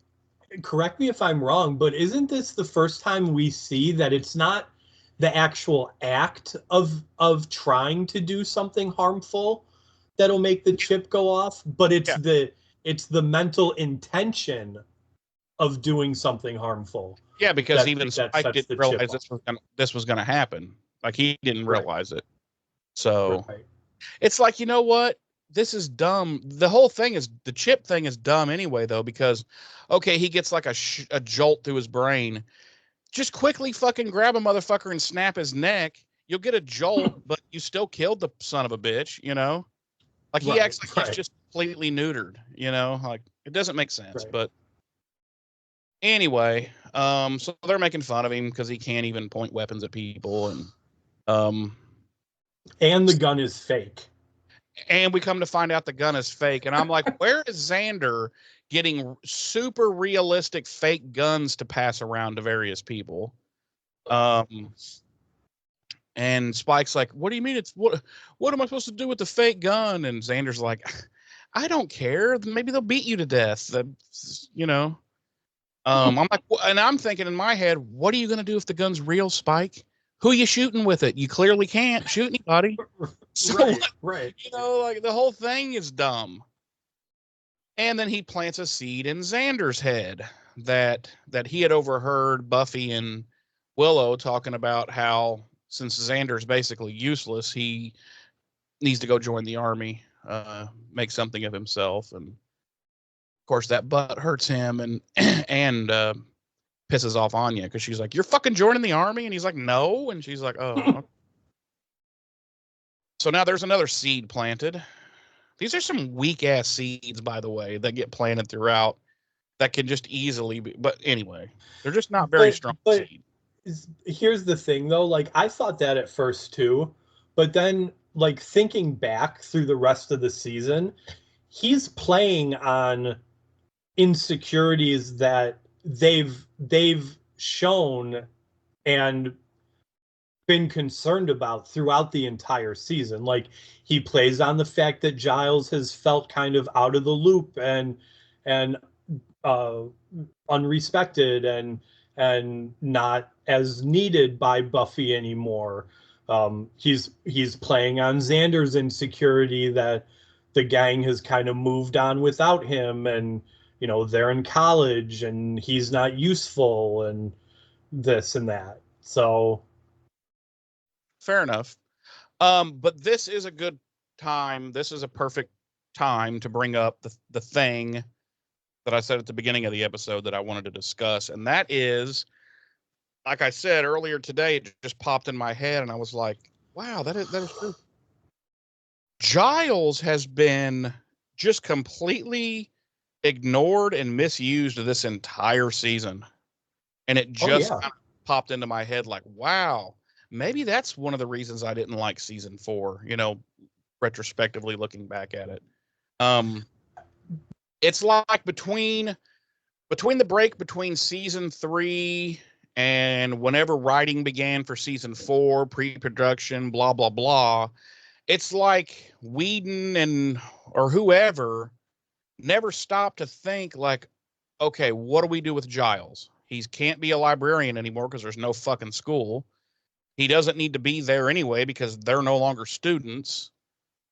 correct me if I'm wrong, but isn't this the first time we see that it's not the actual act of trying to do something harmful that'll make the chip go off, but it's the mental intention of doing something harmful. Yeah, because even Spike didn't realize this was gonna happen. Like, he didn't realize it. So it's like, you know what? This is dumb. The whole thing is, the chip thing is dumb anyway, though, because, okay, he gets like a jolt through his brain. Just quickly fucking grab a motherfucker and snap his neck. You'll get a jolt, but you still killed the son of a bitch, you know? Like, he acts like he's just completely neutered, you know? Like, it doesn't make sense. But anyway, so they're making fun of him because he can't even point weapons at people. And the gun is fake. And we come to find out the gun is fake. And I'm like, where is Xander getting super realistic fake guns to pass around to various people? And Spike's like, what do you mean? What am I supposed to do with the fake gun? And Xander's like, I don't care. Maybe they'll beat you to death. I'm like, and I'm thinking in my head, what are you going to do if the gun's real, Spike? Who are you shooting with it? You clearly can't shoot anybody. So, right. Like the whole thing is dumb. And then he plants a seed in Xander's head that he had overheard Buffy and Willow talking about how since Xander's basically useless, he needs to go join the army, make something of himself. And of course that butt hurts him and pisses off Anya because she's like, "You're fucking joining the army," and he's like, "No," and she's like, "Oh." Okay. So now there's another seed planted. These are some weak ass seeds, by the way, that get planted throughout that can just easily be. But anyway, they're just not very strong seeds. Here's the thing, though. Like, I thought that at first too, but then, like, thinking back through the rest of the season, he's playing on insecurities that they've shown and been concerned about throughout the entire season. Like, he plays on the fact that Giles has felt kind of out of the loop and unrespected and not as needed by Buffy anymore. He's playing on Xander's insecurity that the gang has kind of moved on without him, and they're in college and he's not useful and this and that. So fair enough. But this is a good time. This is a perfect time to bring up the thing that I said at the beginning of the episode that I wanted to discuss. And that is, like I said earlier today, it just popped in my head and I was like, wow, that is true. Giles has been just completely ignored and misused this entire season. And it just kind of popped into my head like, wow, maybe that's one of the reasons I didn't like season 4, retrospectively looking back at it. It's like between the break between season 3 and whenever writing began for season 4, pre-production, blah, blah, blah, it's like Whedon or whoever never stopped to think like, okay, what do we do with Giles? He can't be a librarian anymore because there's no fucking school. He doesn't need to be there anyway because they're no longer students.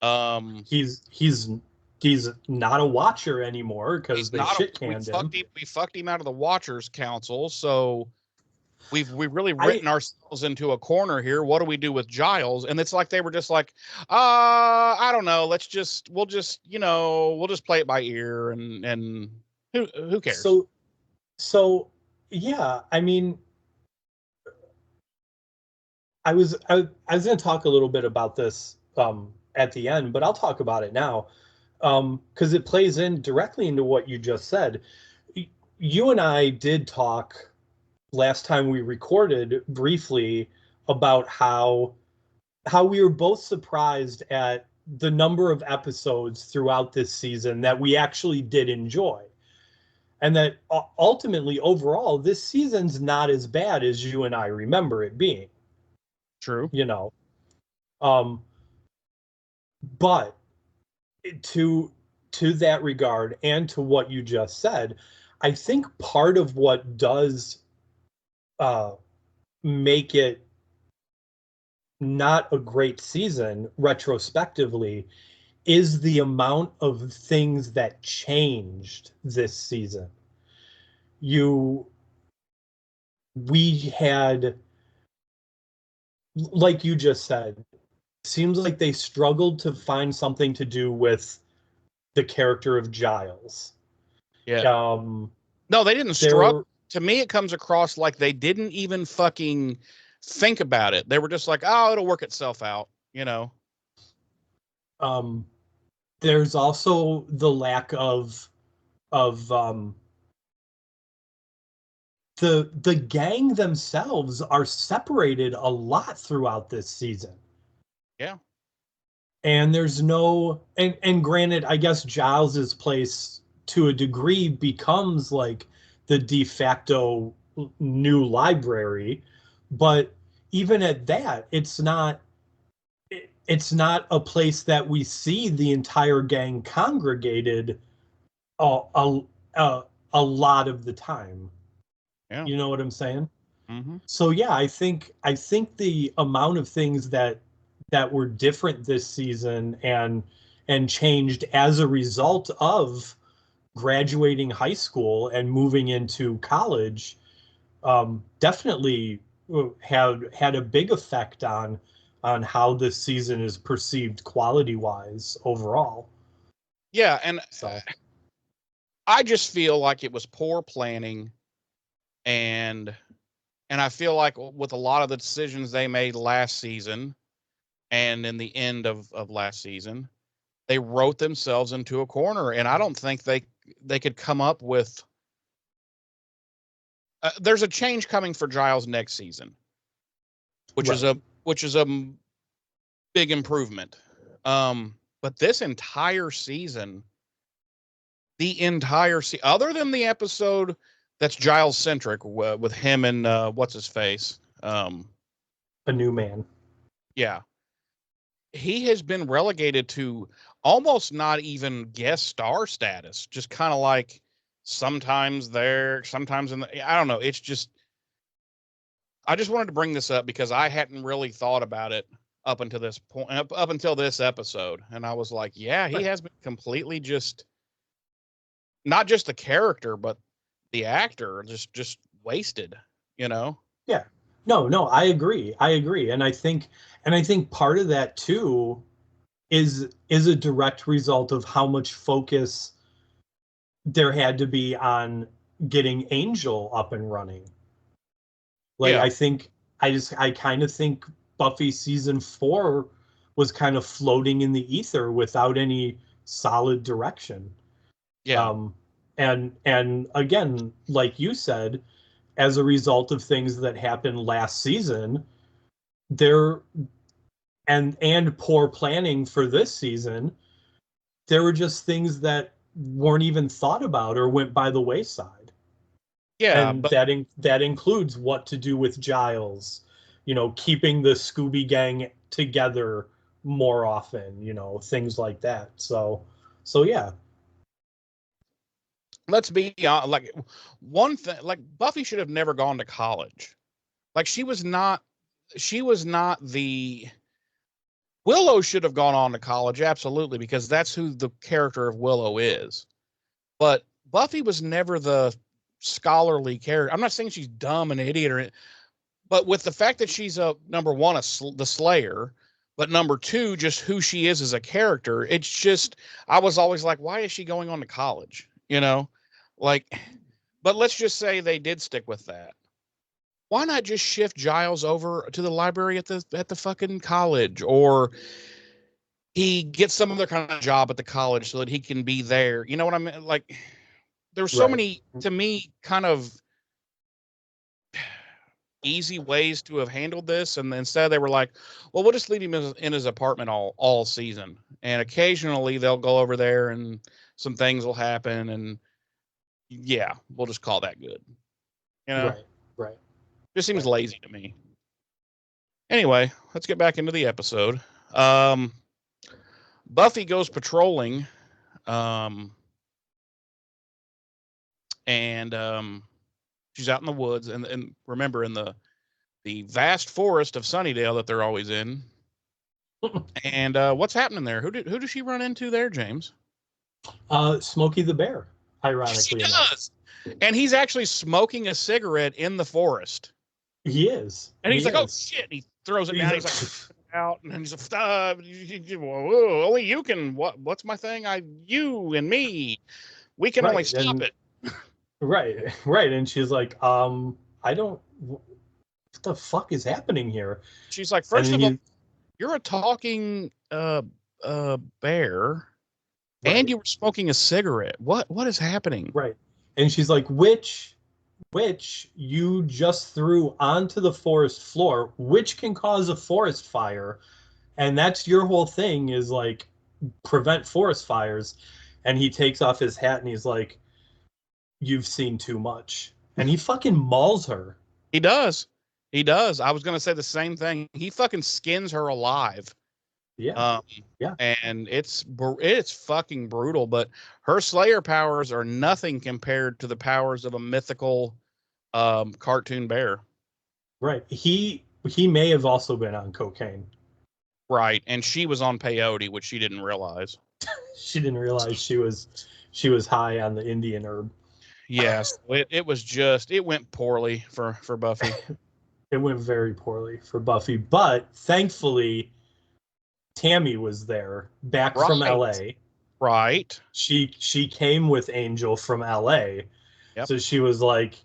He's not a watcher anymore because they shit-canned him. We fucked him out of the Watchers Council, so we've really written ourselves into a corner here. What do we do with Giles? And it's like they were just like, I don't know. We'll just play it by ear and who cares? So yeah, I mean, I was going to talk a little bit about this at the end, but I'll talk about it now because it plays in directly into what you just said. You and I did talk last time we recorded briefly about how we were both surprised at the number of episodes throughout this season that we actually did enjoy. And that ultimately, overall, this season's not as bad as you and I remember it being. True. But to that regard and to what you just said, I think part of what does make it not a great season retrospectively is the amount of things that changed this season. We had, like you just said, seems like they struggled to find something to do with the character of Giles. Yeah. No, they didn't struggle. To me, it comes across like they didn't even fucking think about it. They were just like, oh, it'll work itself out, There's also the lack of the gang themselves are separated a lot throughout this season. Yeah. And there's no, and granted, I guess Giles's place to a degree becomes like the de facto new library, but even at that, it's not it's not a place that we see the entire gang congregated a, a, a lot of the time. Yeah. You know what I'm saying? Mm-hmm. So yeah, I think the amount of things that were different this season and changed as a result of graduating high school and moving into college definitely had a big effect on how this season is perceived quality wise overall. Yeah, and So I just feel like it was poor planning, and I feel like with a lot of the decisions they made last season and in the end of last season, they wrote themselves into a corner, and I don't think they could come up with there's a change coming for Giles next season, which is a big improvement. But this entire season, other than the episode that's Giles centric with him and what's his face, a new man. Yeah, he has been relegated to almost not even guest star status, just kind of like sometimes there, sometimes in the. I don't know. It's just I just wanted to bring this up because I hadn't really thought about it up until this point, up until this episode, and I was like, yeah, he has been completely just not just the character, but the actor just wasted, you know? Yeah. No, I agree. And I think part of that too is a direct result of how much focus there had to be on getting Angel up and running. Like Yeah. I kind of think Buffy season 4 was kind of floating in the ether without any solid direction. Yeah. And again, like you said, as a result of things that happened last season, there and poor planning for this season, there were just things that weren't even thought about or went by the wayside. Yeah, And but that includes what to do with Giles, keeping the Scooby Gang together more often, things like that. So yeah. let's be like one thing, like Buffy should have never gone to college. Like she was not the Willow should have gone on to college, absolutely, because that's who the character of Willow is. But Buffy was never the scholarly character. I'm not saying she's dumb and an idiot, but with the fact that she's number one, the Slayer, but number two, just who she is as a character, it's just I was always like, why is she going on to college? Like, but let's just say they did stick with that. Why not just shift Giles over to the library at the fucking college, or he gets some other kind of job at the college so that he can be there? You know what I mean? Like, there's so many, to me, kind of easy ways to have handled this, and instead they were like, well, we'll just leave him in his apartment all season, and occasionally they'll go over there and some things will happen, and yeah, we'll just call that good. Right. Just seems lazy to me. Anyway, let's get back into the episode. Buffy goes patrolling, and she's out in the woods, and remember, in the vast forest of Sunnydale that they're always in. And what's happening there? Who does she run into there, James? Smokey the Bear, ironically enough. Does. And he's actually smoking a cigarette in the forest. He is. And he's like, oh shit, and he throws it down. He's like out, and he's like, only you can. What's my thing? You and me, we can only stop it. Right. And she's like, I don't. What the fuck is happening here? She's like, first of all, you're a talking bear, and you were smoking a cigarette. What is happening? Right. And she's like, which you just threw onto the forest floor, which can cause a forest fire. And that's your whole thing, is like prevent forest fires. And he takes off his hat and he's like, you've seen too much. And he fucking mauls her. He does. I was going to say the same thing. He fucking skins her alive. Yeah. Yeah. And it's fucking brutal. But her Slayer powers are nothing compared to the powers of a mythical cartoon bear. Right. He may have also been on cocaine. Right, and she was on peyote, which she didn't realize. She didn't realize she was high on the Indian herb. Yes, it went poorly for Buffy. It went very poorly for Buffy, but thankfully Tammy was there back from LA. Right. She came with Angel from LA. Yep. So she was like,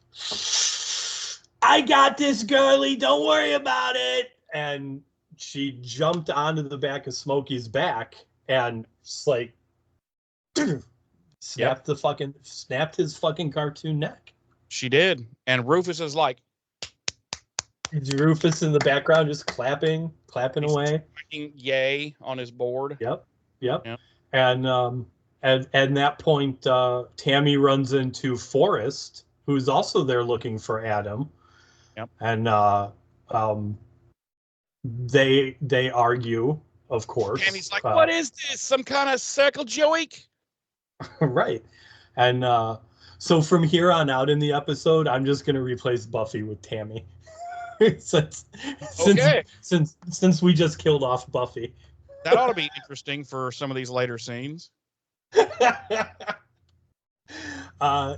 I got this, girly, don't worry about it. And she jumped onto the back of Smokey's back and just like snapped his fucking cartoon neck. She did. And Rufus is like, Rufus in the background just clapping away. Yay on his board. Yep. And at that point, Tammy runs into Forrest, who's also there looking for Adam. Yep. And they argue, of course. Tammy's like, what is this? Some kind of circle joke? Right. And so from here on out in the episode, I'm just going to replace Buffy with Tammy. since we just killed off Buffy. That ought to be interesting for some of these later scenes.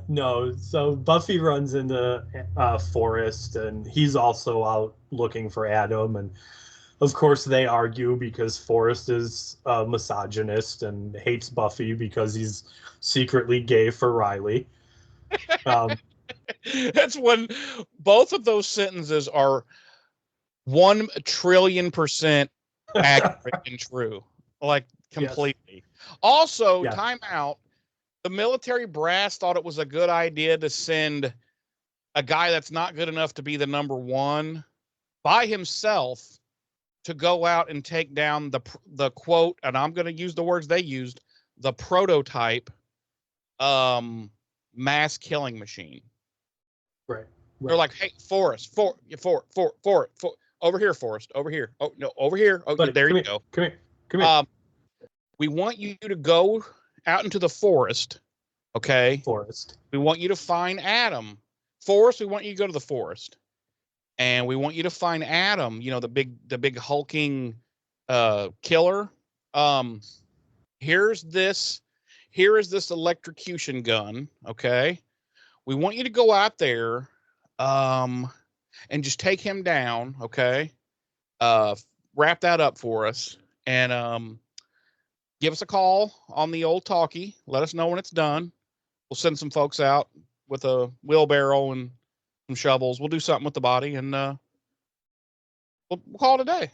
No, so Buffy runs into Forrest, and he's also out looking for Adam, and of course they argue because Forrest is a misogynist and hates Buffy because he's secretly gay for Riley. That's when both of those sentences are 1,000,000,000% accurate and true, like completely. Yes. Also, time out. The military brass thought it was a good idea to send a guy that's not good enough to be the number one by himself to go out and take down the quote, and I'm going to use the words they used, the prototype mass killing machine. Right. They're like, hey, Forrest, over here, Forrest, over here. Oh, no, over here. Oh, buddy, there you go. Come here. We want you to go out into the forest, okay? Forest. We want you to find Adam. Forrest, we want you to go to the forest. And we want you to find Adam, the big hulking killer. Here is this electrocution gun, okay? We want you to go out there and just take him down, okay? Wrap that up for us and give us a call on the old talkie. Let us know when it's done. We'll send some folks out with a wheelbarrow and some shovels. We'll do something with the body, and we'll call it a day.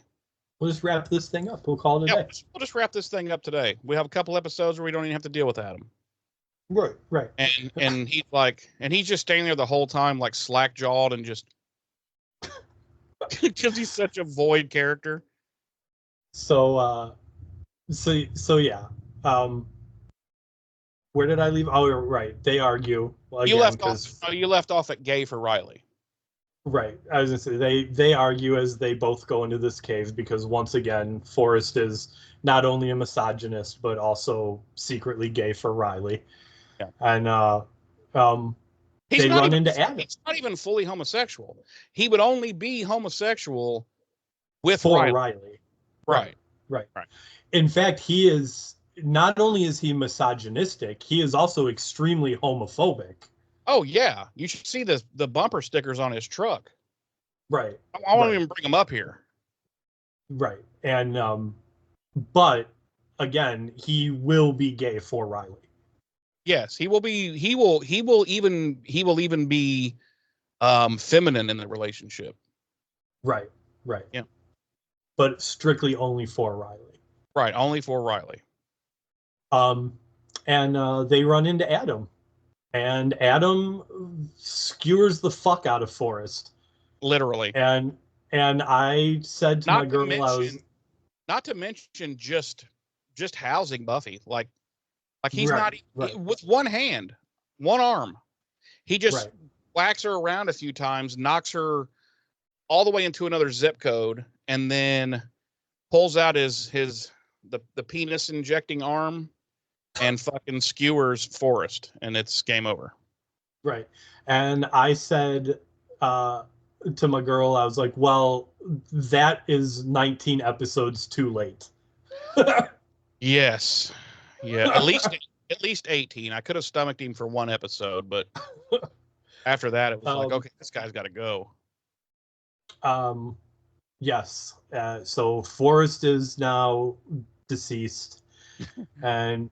We'll just wrap this thing up. We'll call it a day. We'll just wrap this thing up today. We have a couple episodes where we don't even have to deal with Adam. Right. And he's like, and he's just standing there the whole time, like slack jawed and just because he's such a void character. So yeah. Where did I leave? Oh, right. They argue. You left off at gay for Riley. Right. I was gonna say they argue as they both go into this cave because once again, Forrest is not only a misogynist but also secretly gay for Riley. Yeah. And they run into Adam. He's not even fully homosexual. He would only be homosexual with Riley. Right. In fact, he is not only is he misogynistic, he is also extremely homophobic. Oh yeah, you should see the bumper stickers on his truck. Right. I won't even bring him up here. Right. And but again, he will be gay for Riley. Yes, he will be. He will even be feminine in the relationship. Right. Yeah. But strictly only for Riley. Right, only for Riley. And they run into Adam. And Adam skewers the fuck out of Forrest. Literally. And I said to my girl, not to mention just housing Buffy. Like he's not with one hand, one arm. He just whacks her around a few times, knocks her all the way into another zip code, and then pulls out the penis injecting arm and fucking skewers Forrest, and it's game over. Right. And I said to my girl, I was like, well, that is 19 episodes too late. Yes. Yeah, at least 18. I could have stomached him for one episode, but after that, it was like, okay, this guy's got to go. Yes. So Forrest is now deceased, and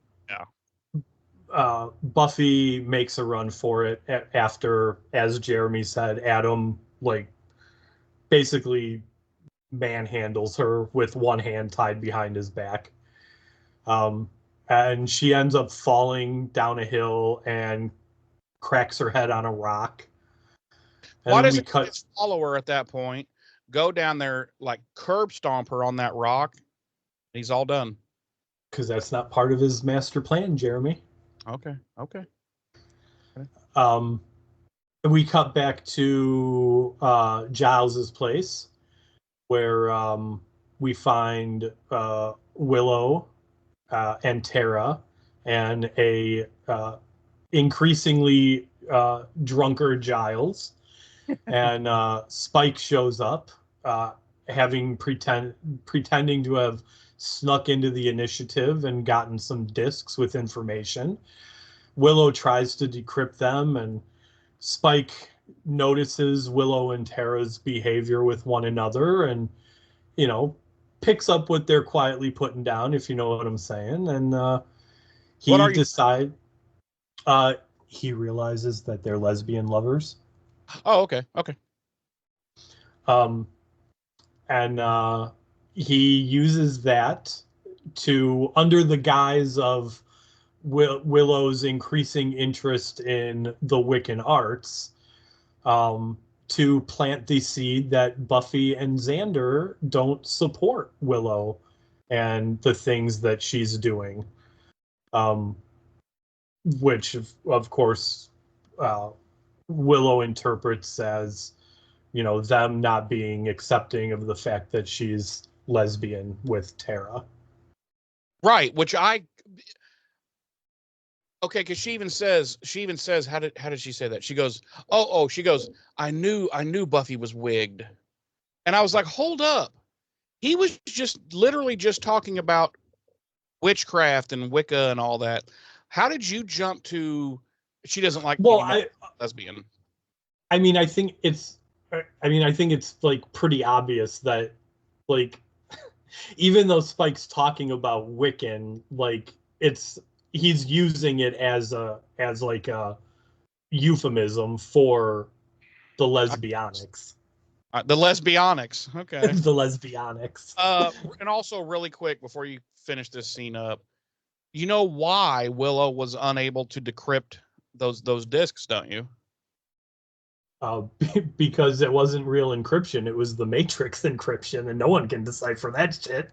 Buffy makes a run for it after, as Jeremy said, Adam basically manhandles her with one hand tied behind his back. And she ends up falling down a hill and cracks her head on a rock. And why doesn't his follower at that point go down there, curb stomp her on that rock? He's all done. Because that's not part of his master plan, Jeremy. Okay. We cut back to Giles's place, where we find Willow and Tara and a increasingly drunker Giles, and Spike shows up, pretending to have snuck into the initiative and gotten some discs with information. Willow tries to decrypt them, and Spike notices Willow and Tara's behavior with one another, and picks up what they're quietly putting down, if you know what I'm saying. And he realizes that they're lesbian lovers. Oh, okay. And he uses that to, under the guise of Willow's increasing interest in the Wiccan arts, to plant the seed that Buffy and Xander don't support Willow and the things that she's doing. Which, of course, Willow interprets as, them not being accepting of the fact that she's lesbian with Tara. Right, okay, because she even says, how did she say that? She goes, I knew Buffy was wigged. And I was like, hold up. He was literally just talking about witchcraft and Wicca and all that. How did you jump to she doesn't like lesbian? I think it's pretty obvious that even though Spike's talking about Wiccan, he's using it as a euphemism for the lesbianics. The lesbianics, okay. The lesbianics. And also, really quick before you finish this scene up, you know why Willow was unable to decrypt those discs, don't you? Because it wasn't real encryption; it was the Matrix encryption, and no one can decipher that shit.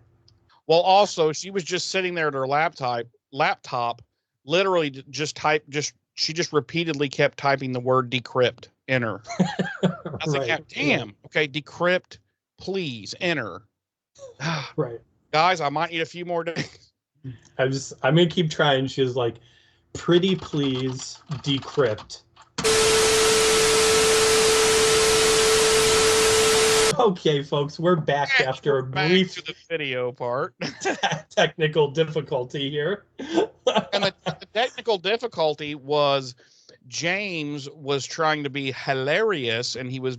Well, also, she was just sitting there at her laptop, literally she just repeatedly kept typing the word decrypt, enter. I was like, damn, okay, decrypt, please, enter. Right. Guys, I might need a few more days. I'm gonna keep trying. She was like, pretty please decrypt. Okay, folks, we're back after a brief to the video part. Technical difficulty here. And the technical difficulty was James was trying to be hilarious, and he was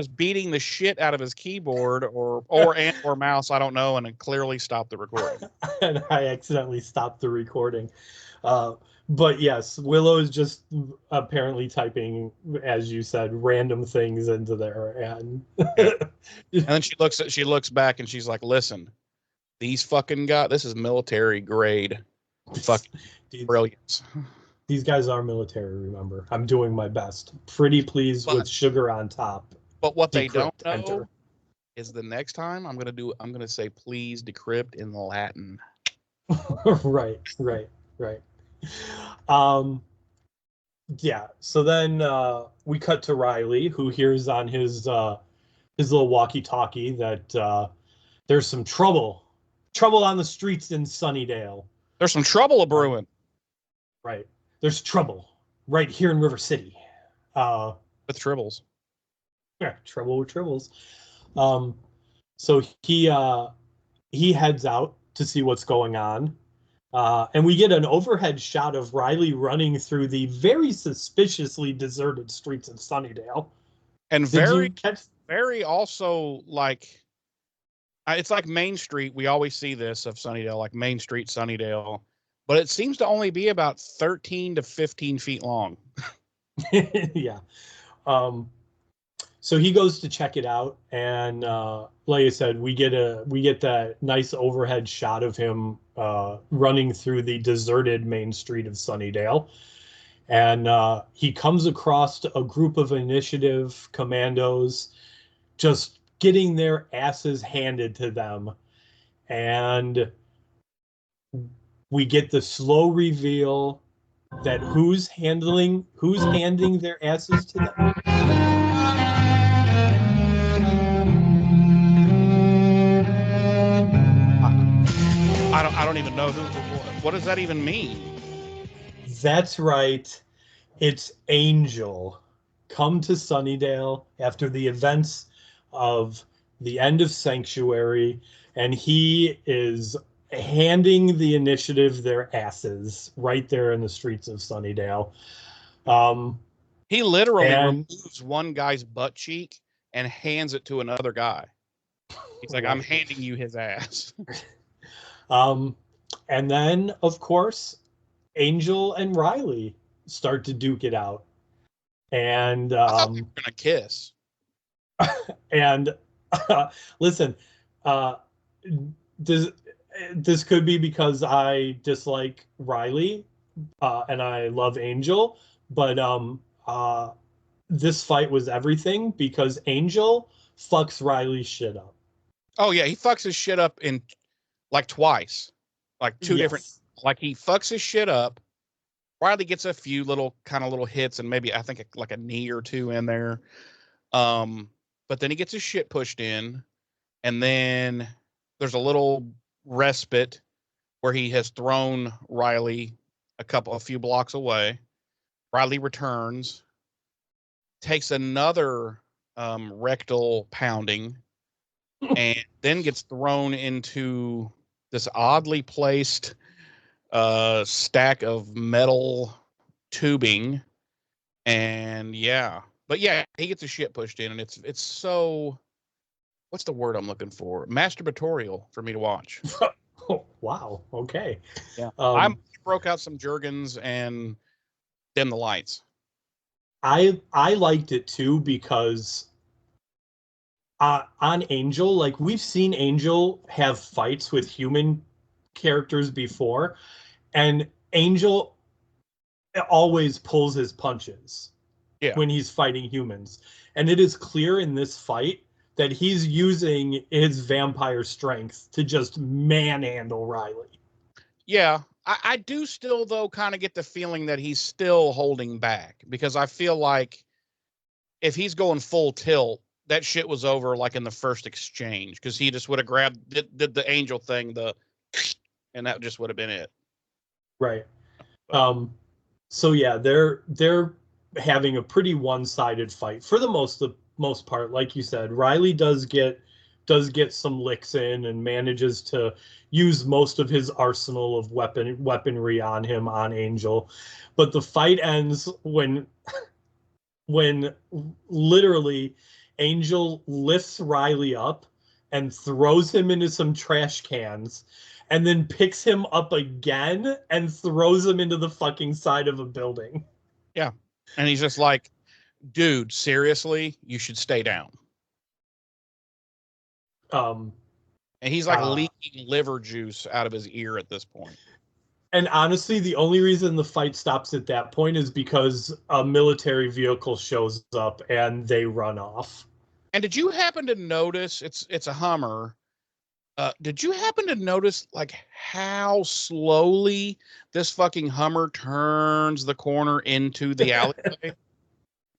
beating the shit out of his keyboard or mouse, I don't know, and it clearly stopped the recording. And I accidentally stopped the recording. But yes, Willow's just apparently typing, as you said, random things into there, and then she looks back and she's like, "Listen, these fucking guys, this is military grade, fucking brilliance. These guys are military. Remember, I'm doing my best. Pretty please with sugar on top." But what they don't know is the next time I'm gonna say please decrypt in Latin. Right. Yeah, so then we cut to Riley, who hears on his little walkie-talkie that there's some trouble on the streets in Sunnydale. There's some trouble a brewing. Right. There's trouble right here in River City. With tribbles. Yeah, trouble with tribbles. So he heads out to see what's going on. And we get an overhead shot of Riley running through the very suspiciously deserted streets of Sunnydale. And very also like, it's like Main Street. We always see this of Sunnydale, like Main Street, Sunnydale. But it seems to only be about 13 to 15 feet long. Yeah. So he goes to check it out, and like I said, we get that nice overhead shot of him running through the deserted main street of Sunnydale, and he comes across a group of initiative commandos just getting their asses handed to them, and we get the slow reveal that who's handing their asses to them. I don't even know what does that even mean? That's right. It's Angel come to Sunnydale after the events of the end of Sanctuary, and he is handing the initiative their asses right there in the streets of Sunnydale. He literally removes one guy's butt cheek and hands it to another guy. He's like, I'm handing you his ass. And then, of course, Angel and Riley start to duke it out. And I thought they were gonna kiss. And listen, this could be because I dislike Riley and I love Angel, but this fight was everything because Angel fucks Riley's shit up. Oh yeah, he fucks his shit up in like twice, like two different. Like he fucks his shit up. Riley gets a few little hits and maybe I think like a knee or two in there. But then he gets his shit pushed in, and then there's a little respite where he has thrown Riley a few blocks away. Riley returns, takes another rectal pounding, and then gets thrown into this oddly placed stack of metal tubing. And but he gets his shit pushed in, and it's so, what's the word I'm looking for? Masturbatorial for me to watch. Oh, wow. Okay. Yeah. I broke out some Jergens and dim the lights. I liked it too because on Angel, like we've seen Angel have fights with human characters before, and Angel always pulls his punches when he's fighting humans. And it is clear in this fight that he's using his vampire strength to just manhandle Riley. Yeah. I do still, though, kind of get the feeling that he's still holding back, because I feel like if he's going full tilt, that shit was over like in the first exchange, because he just would have did the Angel thing, and that just would have been it. Right. So yeah, they're having a pretty one-sided fight for the most part. Like you said, Riley does get some licks in and manages to use most of his arsenal of weaponry on Angel. But the fight ends when literally Angel lifts Riley up and throws him into some trash cans, and then picks him up again and throws him into the fucking side of a building. Yeah. And he's just like, dude, seriously, you should stay down. And he's like leaking liver juice out of his ear at this point. And honestly, the only reason the fight stops at that point is because a military vehicle shows up and they run off. And did you happen to notice, it's a Hummer, did you happen to notice like how slowly this fucking Hummer turns the corner into the alleyway?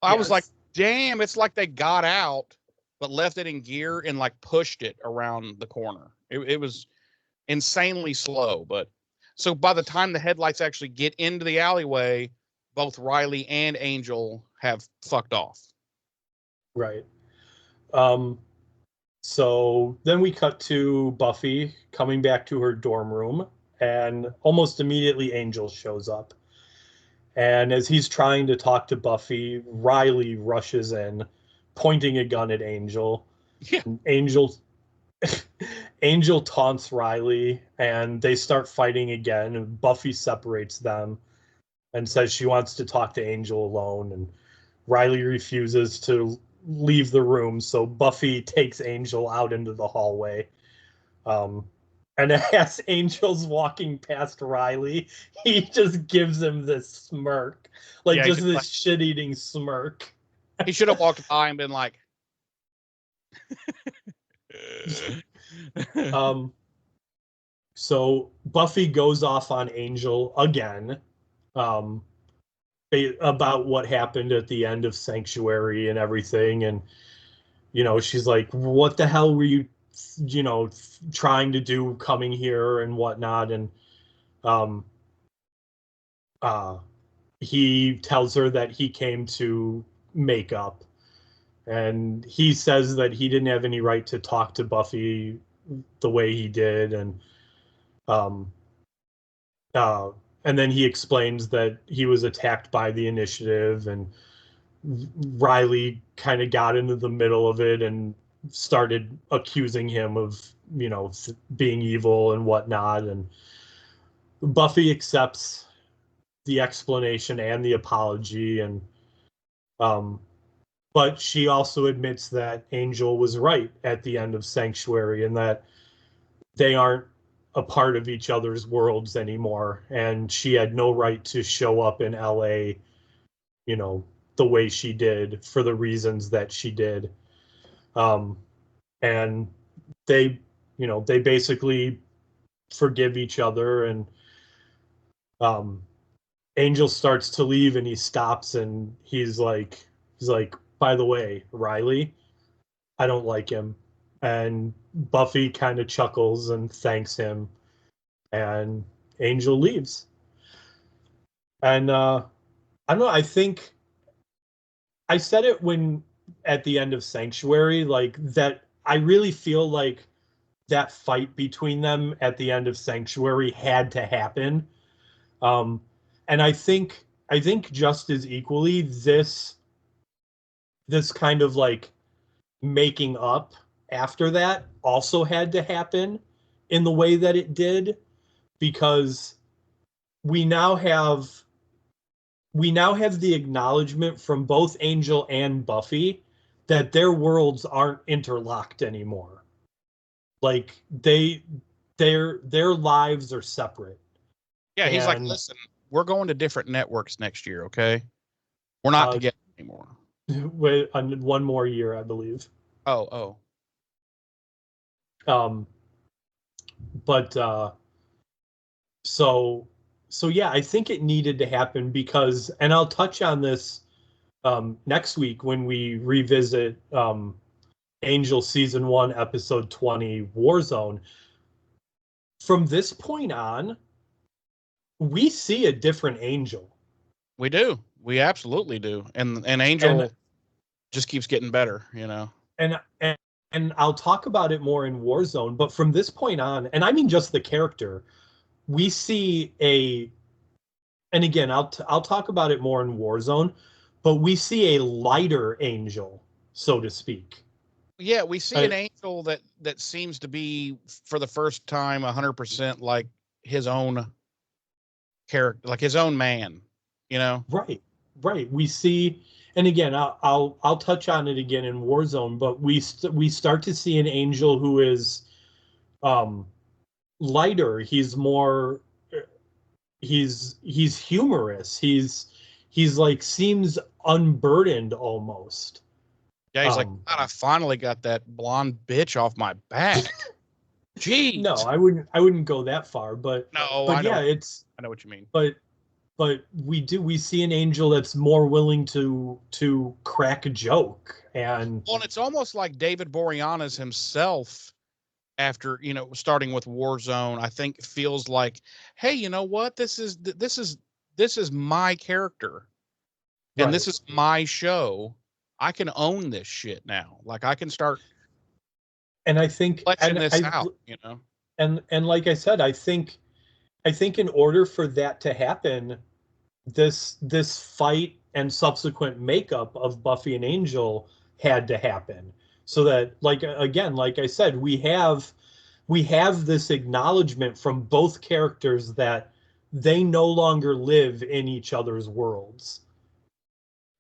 I was like, damn, it's like they got out but left it in gear and like pushed it around the corner. It was insanely slow. But so by the time the headlights actually get into the alleyway, both Riley and Angel have fucked off. Right. So then we cut to Buffy coming back to her dorm room, and almost immediately Angel shows up. And as he's trying to talk to Buffy, Riley rushes in, pointing a gun at Angel. Yeah. And Angel taunts Riley, and they start fighting again. And Buffy separates them and says she wants to talk to Angel alone. And Riley refuses to leave the room, so Buffy takes Angel out into the hallway. And as Angel's walking past Riley, he just gives him this smirk, like just this shit-eating smirk. He should have walked by and been like, So Buffy goes off on Angel again, about what happened at the end of Sanctuary and everything. And, she's like, what the hell were you, trying to do coming here and whatnot? And he tells her that he came to make up. And he says that he didn't have any right to talk to Buffy the way he did. And then he explains that he was attacked by the Initiative, and Riley kind of got into the middle of it and started accusing him of, being evil and whatnot. And Buffy accepts the explanation and the apology. And, but she also admits that Angel was right at the end of Sanctuary, and that they aren't a part of each other's worlds anymore, and she had no right to show up in LA, the way she did for the reasons that she did. And they basically forgive each other, and Angel starts to leave, and he stops, and he's like, by the way, Riley, I don't like him. And Buffy kind of chuckles and thanks him, and Angel leaves. And I don't know, I think I said it when at the end of Sanctuary, like, that I really feel like that fight between them at the end of Sanctuary had to happen. And I think just as equally, this kind of like making up after that also had to happen in the way that it did, because we now have the acknowledgement from both Angel and Buffy that their worlds aren't interlocked anymore. Like their lives are separate. yeah, he's like, listen, we're going to different networks next year, okay? We're not together anymore. With one more year, I believe. Oh. But so yeah, I think it needed to happen because, and I'll touch on this next week when we revisit Angel season 1 episode 20 Warzone. From this point on, we see a different Angel. We do. We absolutely do. And Angel just keeps getting better, And I'll talk about it more in Warzone, but from this point on, and I mean just the character, we see and again, I'll talk about it more in Warzone, but we see a lighter Angel, so to speak. Yeah, we see an Angel that seems to be, for the first time, 100% like his own character, like his own man, Right. We see, and again, I'll touch on it again in Warzone, but we start to see an Angel who is lighter. He's more, he's humorous. He's like, seems unburdened almost. Yeah, he's like, God, I finally got that blonde bitch off my back. Jeez. No, I wouldn't go that far, but no, but I know. yeah, I know what you mean. But we see an Angel that's more willing to crack a joke. And well, and it's almost like David Boreanaz himself, after, starting with Warzone, I think feels like, hey, you know what? This is my character, and right. this is my show. I can own this shit now. Like, I can start And I think fleshing this out, and like I said, I think in order for that to happen, this fight and subsequent makeup of Buffy and Angel had to happen, so that, like, again, like I said, we have this acknowledgement from both characters that they no longer live in each other's worlds.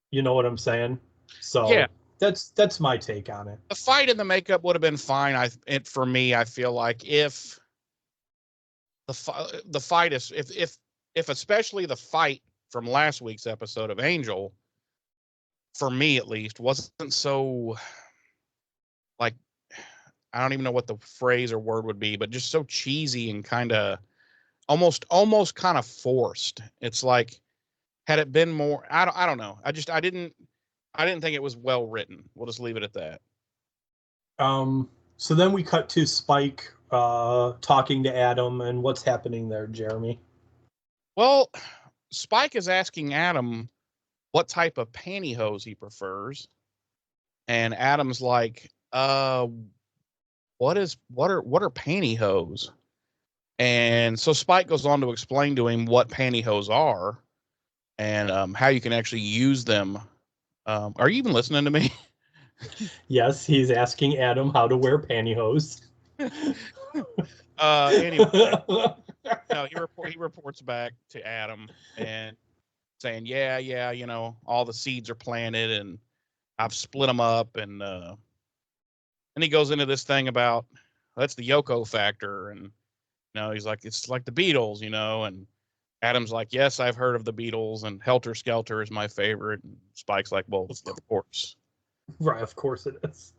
You know what I'm saying? So Yeah. that's my take on it. The fight and the makeup would have been fine. For me, I feel like if the fight is, if especially the fight from last week's episode of Angel, for me at least, wasn't so, like, I don't even know what the phrase or word would be, but just so cheesy and kind of almost kind of forced. It's like, had it been more, I don't know. I didn't think it was well written. We'll just leave it at that. So then we cut to Spike talking to Adam, and what's happening there, Jeremy? Well, Spike is asking Adam what type of pantyhose he prefers, and Adam's like, what are pantyhose? And so Spike goes on to explain to him what pantyhose are, and how you can actually use them. Are you even listening to me? Yes, he's asking Adam how to wear pantyhose. Anyway, no, he reports back to Adam and saying, yeah, all the seeds are planted and I've split them up, and he goes into this thing about, that's the Yoko factor, and he's like, it's like the Beatles, and Adam's like, yes, I've heard of the Beatles, and Helter Skelter is my favorite, and Spike's like, well, of course. Right, of course it is.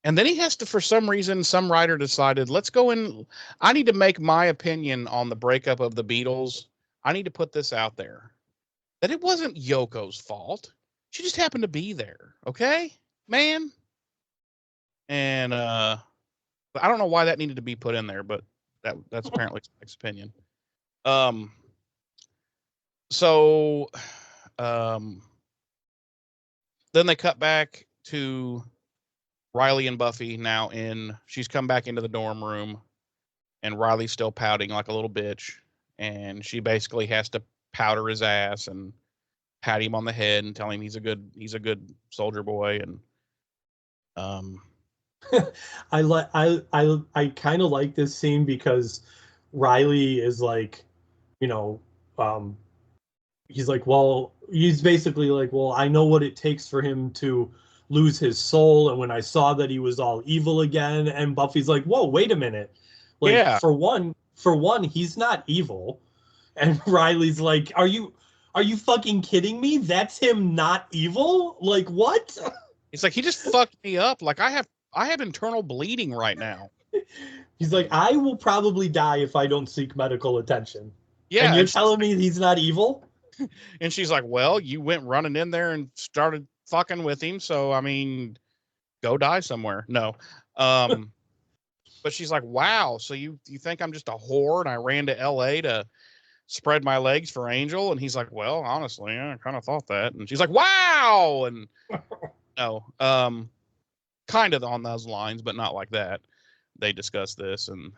And then he has to, for some reason, some writer decided, let's go in. I need to make my opinion on the breakup of the Beatles. I need to put this out there, that it wasn't Yoko's fault. She just happened to be there. Okay, man. And I don't know why that needed to be put in there, but that's apparently Spike's opinion. So then they cut back to Riley and Buffy now she's come back into the dorm room, and Riley's still pouting like a little bitch, and she basically has to powder his ass and pat him on the head and tell him he's a good soldier boy. And I kind of like this scene because Riley is like, he's like, well, he's basically like, well, I know what it takes for him to lose his soul, and when I saw that he was all evil again, and Buffy's like, whoa, wait a minute, like, yeah. for one, he's not evil. And Riley's like, are you fucking kidding me? That's him not evil? Like, what? It's like, he just fucked me up. Like, I have internal bleeding right now. He's like, I will probably die if I don't seek medical attention. Yeah. And you're telling me he's not evil? And she's like, well, you went running in there and started fucking with him, so I mean, go die somewhere. No. But she's like, wow, so you think I'm just a whore and I ran to LA to spread my legs for Angel? And he's like, well, honestly, I kind of thought that. And she's like, wow. And no, kind of on those lines, but not like that. They discuss this, and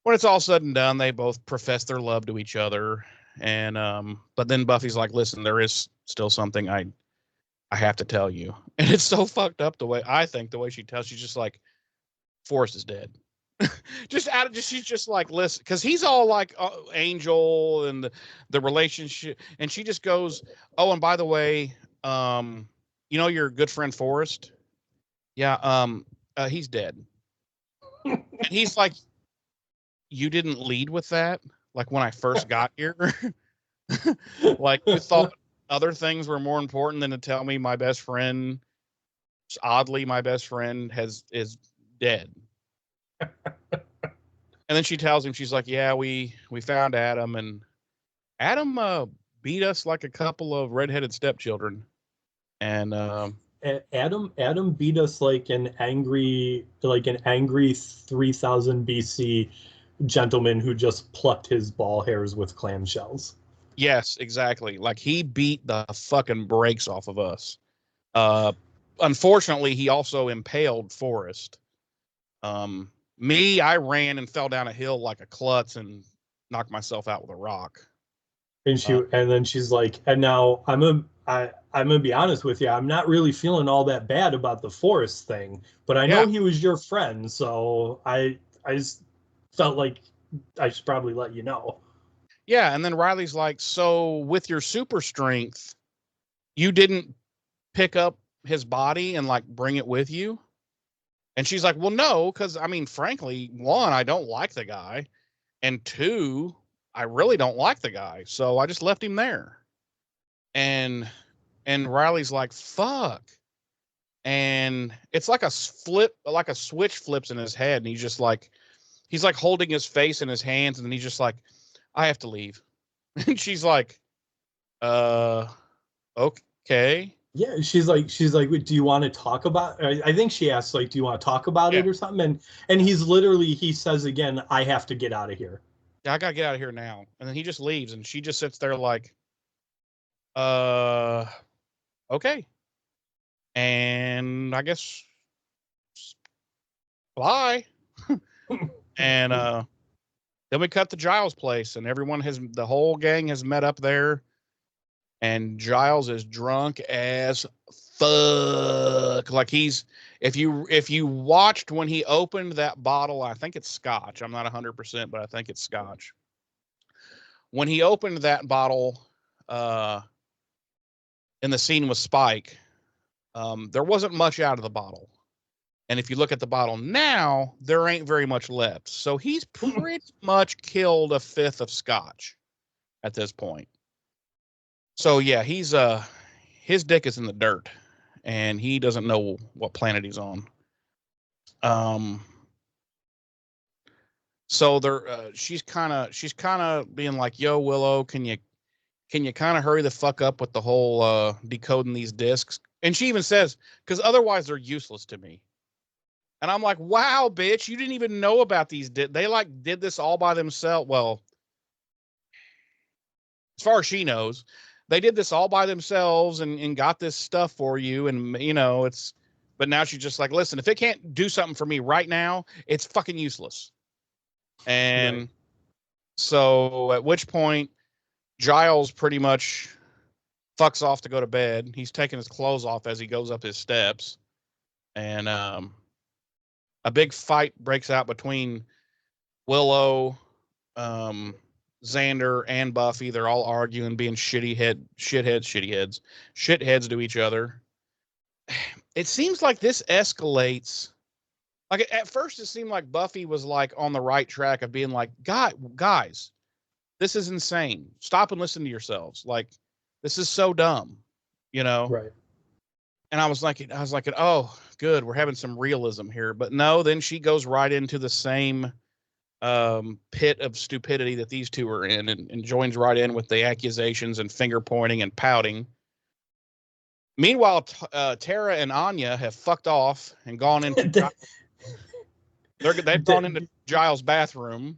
when it's all said and done, they both profess their love to each other. And but then Buffy's like, listen, there is still something I have to tell you. And it's so fucked up the way she tells. She's just like, Forrest is dead. She's just like, listen, because he's all like, Angel and the relationship, and she just goes, oh, and by the way, your good friend Forrest, yeah, he's dead. And he's like, you didn't lead with that, like, when I first got here. Like, you thought other things were more important than to tell me my best friend, oddly, my best friend is dead. And then she tells him, she's like, yeah, we found Adam, and Adam beat us like a couple of redheaded stepchildren. And Adam beat us like an angry 3000 BC gentleman who just plucked his ball hairs with clamshells. yes, exactly. Like, he beat the fucking brakes off of us. Unfortunately, he also impaled Forrest. Me, I ran and fell down a hill like a klutz and knocked myself out with a rock. And then she's like, and now I'm gonna be honest with you, I'm not really feeling all that bad about the Forrest thing, but I know he was your friend, so I just felt like I should probably let you know. Yeah, and then Riley's like, so with your super strength, you didn't pick up his body and like bring it with you? And she's like, well, no, because I mean, frankly, one, I don't like the guy, and two, I really don't like the guy, so I just left him there. And Riley's like, fuck. And it's like a switch flips in his head, and he's like holding his face in his hands, and then he's just like, I have to leave. And she's like, okay. Yeah, she's like, do you want to talk about? I think she asked, like, do you want to talk about it or something? And he says again, I have to get out of here. Yeah, I gotta get out of here now. And then he just leaves, and she just sits there like, okay. And I guess bye. And then we cut to Giles' place, and the whole gang has met up there. And Giles is drunk as fuck. Like, if you watched when he opened that bottle, I think it's scotch. I'm not 100%, but I think it's scotch. When he opened that bottle, in the scene with Spike, there wasn't much out of the bottle. And if you look at the bottle now, there ain't very much left. So he's pretty much killed a fifth of scotch at this point. So yeah, he's his dick is in the dirt, and he doesn't know what planet he's on. So she's kind of being like, "Yo, Willow, can you kind of hurry the fuck up with the whole decoding these discs?" And she even says, "Because otherwise they're useless to me." And I'm like, "Wow, bitch, you didn't even know about these. They like did this all by themselves." Well, as far as she knows, they did this all by themselves and got this stuff for you. And, you know, but now she's just like, listen, if it can't do something for me right now, it's fucking useless. And so at which point Giles pretty much fucks off to go to bed. He's taking his clothes off as he goes up his steps. And a big fight breaks out between Willow, Xander, and Buffy. They're all arguing, being shitheads to each other. It seems like this escalates. Like, at first it seemed like Buffy was like on the right track of being like, guys, this is insane. Stop and listen to yourselves. Like, this is so dumb, you know? Right. And I was like, oh, good, we're having some realism here. But no, then she goes right into the same pit of stupidity that these two are in, and joins right in with the accusations and finger pointing and pouting. Meanwhile, Tara and Anya have fucked off and gone into they've gone into Giles' bathroom.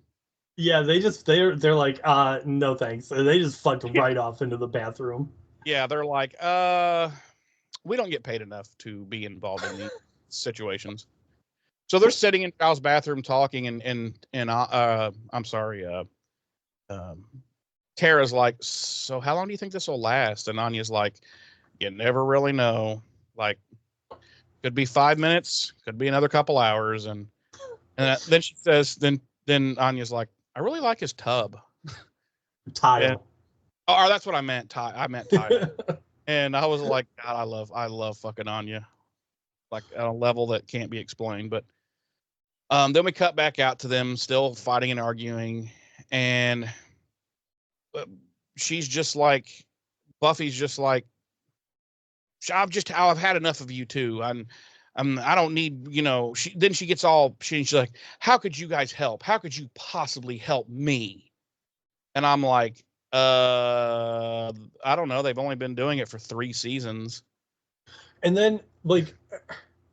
Yeah, they're like, no thanks. They just fucked right off into the bathroom. Yeah, they're like, we don't get paid enough to be involved in these situations. So they're sitting in Giles' bathroom talking, and I'm sorry, Tara's like, so how long do you think this will last? And Anya's like, you never really know. Like, could be 5 minutes, could be another couple hours. And then she says, then Anya's like, I really like his tub. Tile. Oh, that's what I meant. I meant tile. And I was like, God, I love fucking Anya, like at a level that can't be explained. But then we cut back out to them still fighting and arguing, and she's just like, Buffy's just like, I've had enough of you two. I don't need, then she gets all, she's like, how could you guys help? How could you possibly help me? And I'm like, I don't know. They've only been doing it for 3 seasons. And then like,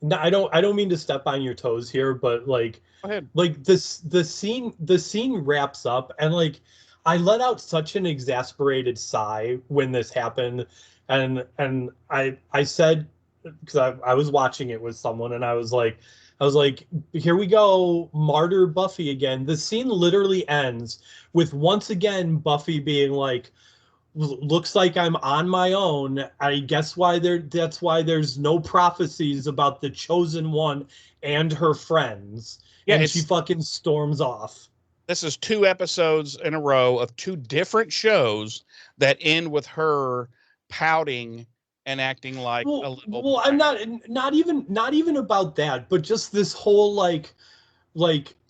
no, I don't mean to step on your toes here, but like, Go ahead. like the scene wraps up, and like I let out such an exasperated sigh when this happened, and I said, because I was watching it with someone, and I was like, here we go, martyr Buffy again. The scene literally ends with once again Buffy being like, looks like I'm on my own. I guess that's why there's no prophecies about the chosen one and her friends. Yeah, And she fucking storms off. This is 2 episodes in a row of 2 different shows that end with her pouting and acting like a little. Well, I'm not even about that, but just this whole like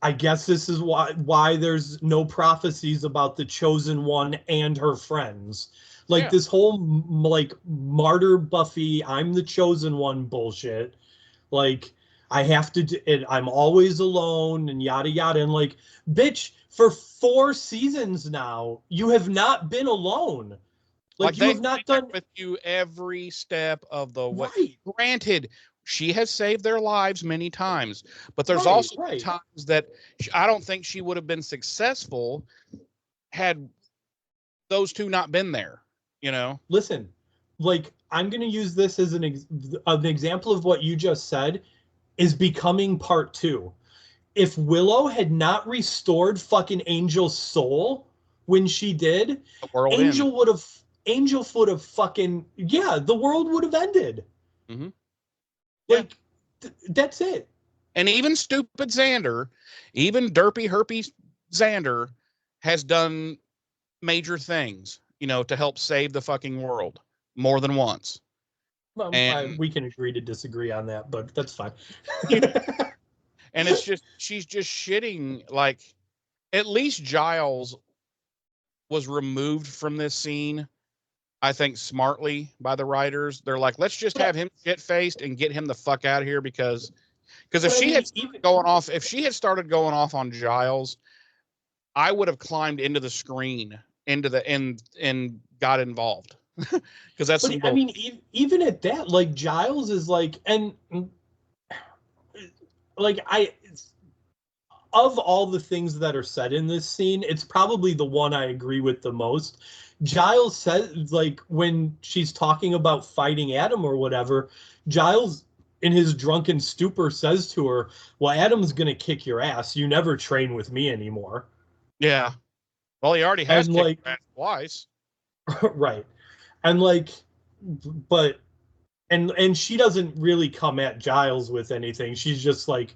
I guess this is why there's no prophecies about the chosen one and her friends. Like this whole like martyr Buffy, I'm the chosen one bullshit. Like I have to do it, I'm always alone and yada yada. And like, bitch, for 4 seasons now, you have not been alone. Like you have not done with you every step of the way. Right. Granted, she has saved their lives many times, but there's also times that I don't think she would have been successful had those 2 not been there. Listen, like I'm going to use this as an example of what you just said is Becoming Part 2. If Willow had not restored fucking Angel's soul when she did, Angel would have fucking, the world would have ended. Mm-hmm. Like, that's it. And even stupid Xander, even derpy herpy Xander has done major things, to help save the fucking world more than once. Well, we can agree to disagree on that, but that's fine. And it's just, she's just shitting. Like, at least Giles was removed from this scene, I think, smartly by the writers. They're like, let's just have him shit-faced and get him the fuck out of here, because if she had started going off on Giles, I would have climbed into the screen, and got involved. Because that's. But I mean, even at that, like Giles is like, and like of all the things that are said in this scene, it's probably the one I agree with the most. Giles says, like, when she's talking about fighting Adam or whatever, Giles, in his drunken stupor, says to her, well, Adam's going to kick your ass. You never train with me anymore. Yeah. Well, he already has kicked your ass twice. Right. And, like, but, and she doesn't really come at Giles with anything. She's just like,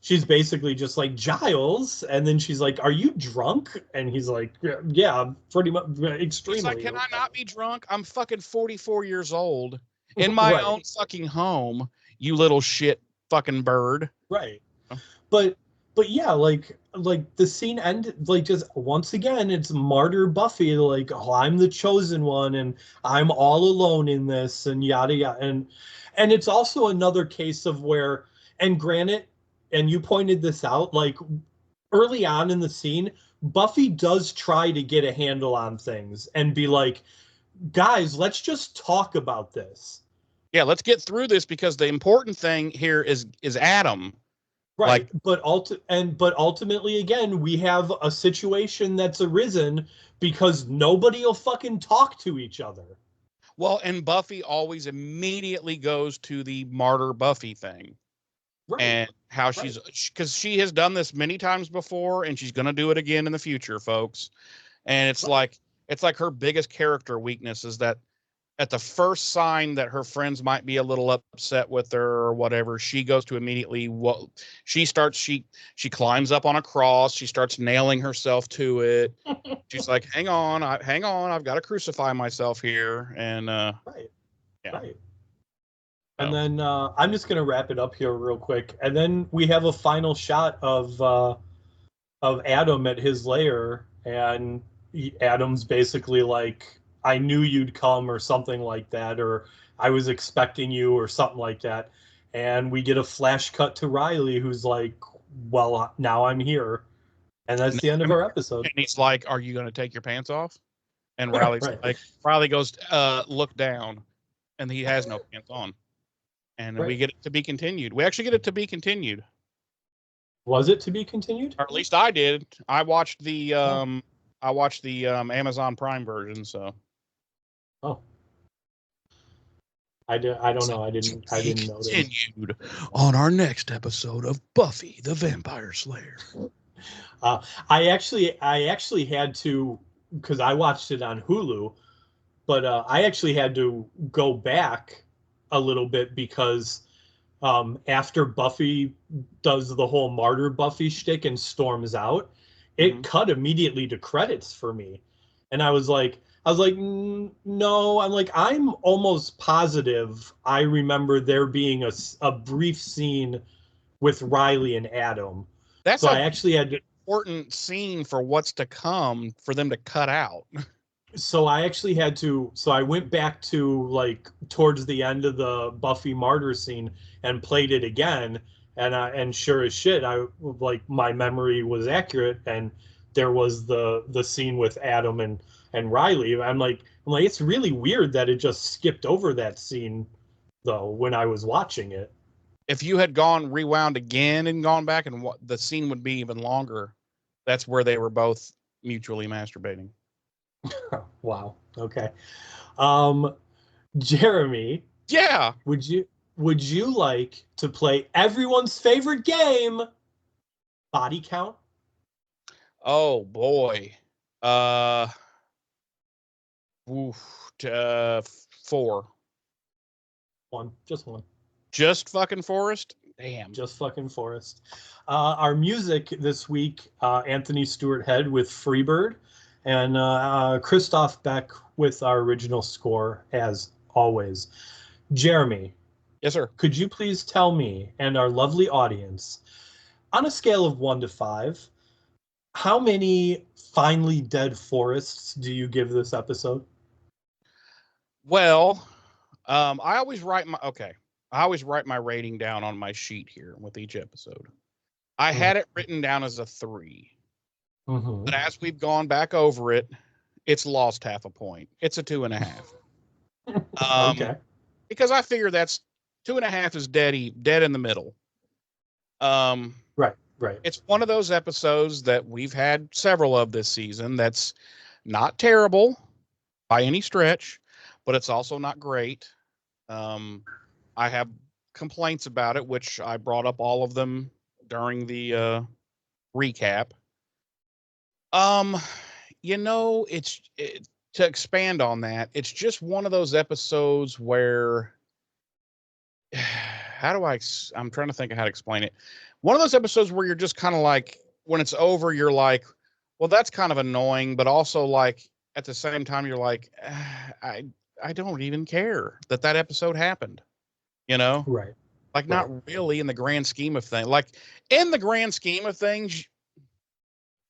she's basically just like, Giles, and then she's like, are you drunk? And he's like, yeah, pretty much, extremely. He's like, can I not be drunk? I'm fucking 44 years old in my own fucking home, you little shit fucking bird. Right. But yeah, like the scene ended, like, just once again, it's martyr Buffy, like, oh, I'm the chosen one and I'm all alone in this and yada yada. And it's also another case of where, and granted, and you pointed this out, like early on in the scene, Buffy does try to get a handle on things and be like, guys, let's just talk about this. Yeah, let's get through this, because the important thing here is Adam. Right, but ultimately, again, we have a situation that's arisen because nobody will fucking talk to each other. Well, and Buffy always immediately goes to the martyr Buffy thing. Right. And how because she has done this many times before, and she's going to do it again in the future, folks. And it's like her biggest character weakness is that at the first sign that her friends might be a little upset with her or whatever, she goes to immediately she climbs up on a cross. She starts nailing herself to it. She's like, hang on, I've got to crucify myself here. And right. And then I'm just gonna wrap it up here real quick, and then we have a final shot of Adam at his lair, and Adam's basically like, I knew you'd come, or something like that, or I was expecting you, or something like that. and we get a flash cut to Riley, who's like, well, now I'm here. And that's the end of our episode. And he's like, are you going to take your pants off? And Right. Riley goes, look down. And he has no pants on. And we get it to be continued. We actually get it to be continued. Was it to be continued? Or at least I did. I watched the Amazon Prime version, so. Oh. I don't know. I didn't notice. Continued on our next episode of Buffy the Vampire Slayer. I actually had to, because I watched it on Hulu, but I actually had to go back a little bit because after Buffy does the whole martyr Buffy shtick and storms out, it cut immediately to credits for me. And I was like, no, I'm almost positive I remember there being a brief scene with Riley and Adam. That's so I actually had to, important scene for what's to come for them to cut out. So I actually had to, so I went back to like towards the end of the Buffy martyr scene and played it again. And sure as shit, my memory was accurate. And there was the scene with Adam and Riley. I'm like, it's really weird that it just skipped over that scene though, when I was watching it. If you had rewound again and gone back, and the scene would be even longer. That's where they were both mutually masturbating. Wow. Okay. Jeremy. Yeah. Would you like to play everyone's favorite game, Body Count? Oh boy. 4. Just one. Just fucking Forrest? Damn. Just fucking Forrest. Our music this week, Anthony Stewart Head with Freebird, and Christoph Beck with our original score, as always. Jeremy. Yes, sir. Could you please tell me and our lovely audience, on a scale of 1 to 5, how many finely dead forests do you give this episode? Well, I always write my rating down on my sheet here with each episode. I had it written down as a 3. But as we've gone back over it, it's lost half a point. It's a 2.5. Okay. Because I figure that's 2.5 is dead in the middle. Right. It's one of those episodes that we've had several of this season that's not terrible by any stretch, but it's also not great. I have complaints about it, which I brought up all of them during the recap. To expand on that, it's just one of those episodes where I'm trying to think of how to explain it. One of those episodes where you're just kind of like, when it's over, you're like, well, that's kind of annoying, but also like at the same time, you're like, I don't even care that episode happened, Right. Like not really in the grand scheme of things. Like in the grand scheme of things,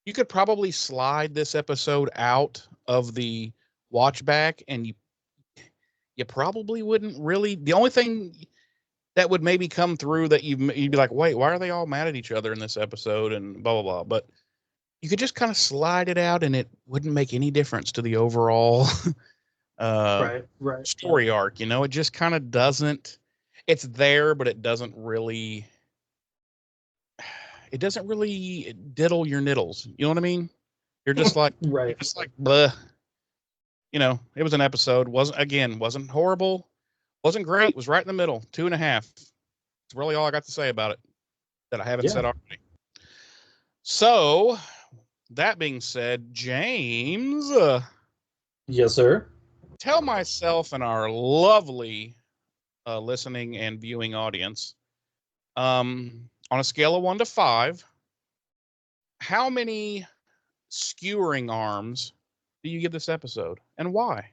you could probably slide this episode out of the watch back, and you probably wouldn't really. The only thing that would maybe come through that you'd be like, wait, why are they all mad at each other in this episode and blah, blah, blah. But you could just kind of slide it out and it wouldn't make any difference to the overall story arc. It just kind of doesn't, it's there, but it doesn't really diddle your niddles. You know what I mean? You're just like, right. Just like, bleh. It was an episode. Wasn't horrible. Wasn't great. Was right in the middle. 2.5. It's really all I got to say about it that I haven't said already. So, that being said, James. Yes, sir. Tell myself and our lovely listening and viewing audience, on a scale of 1 to 5, how many skewering arms do you give this episode, and why?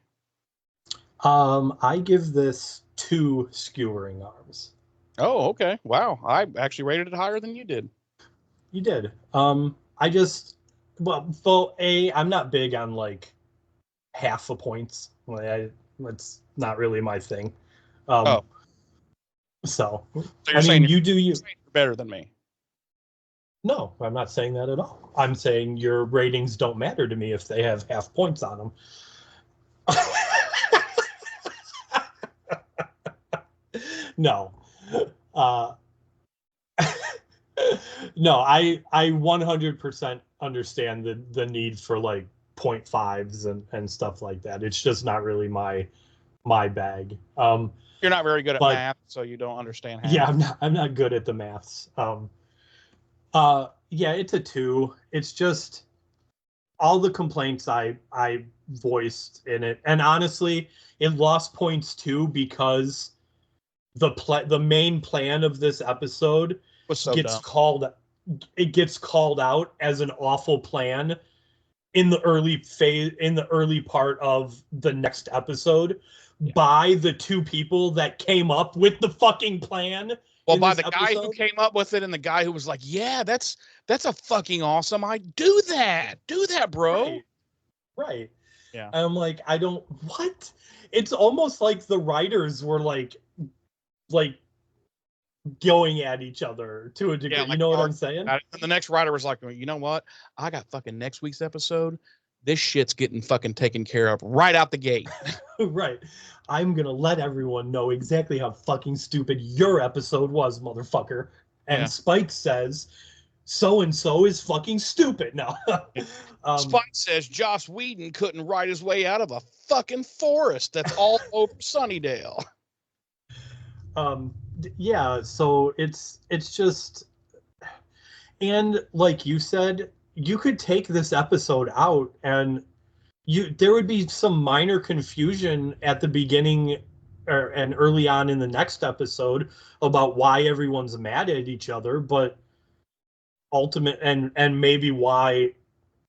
I give this 2 skewering arms. Oh, okay. Wow. I actually rated it higher than you did. You did. I'm not big on like half a points. That's not really my thing. So you're saying you do you. you're better than me. No, I'm not saying that at all. I'm saying your ratings don't matter to me if they have half points on them. No. Uh, no, I 100% understand the need for like 0.5s and stuff like that. It's just not really my bag. You're not very good at but math, so you don't understand half. yeah, I'm not good at the maths. Yeah, it's a 2. It's just all the complaints I voiced in it, and honestly, it lost points too because the main plan of this episode Was so gets dumb. called out as an awful plan in the early part of the next episode by the two people that came up with the fucking plan. Well, by the guy who came up with it and the guy who was like, yeah, that's a fucking awesome idea. Do that, bro. Right. Yeah. And I'm like, I don't, what? It's almost like the writers were like going at each other to a degree. Yeah, like, you know what I'm saying? And the next writer was like, you know what? I got fucking next week's episode. This shit's getting fucking taken care of right out the gate. Right. I'm going to let everyone know exactly how fucking stupid your episode was, motherfucker. And Spike says, so-and-so is fucking stupid. No. Spike says Joss Whedon couldn't write his way out of a fucking forest that's all over Sunnydale. Yeah, so it's just, and like you said, you could take this episode out and there would be some minor confusion at the beginning and early on in the next episode about why everyone's mad at each other, but and maybe why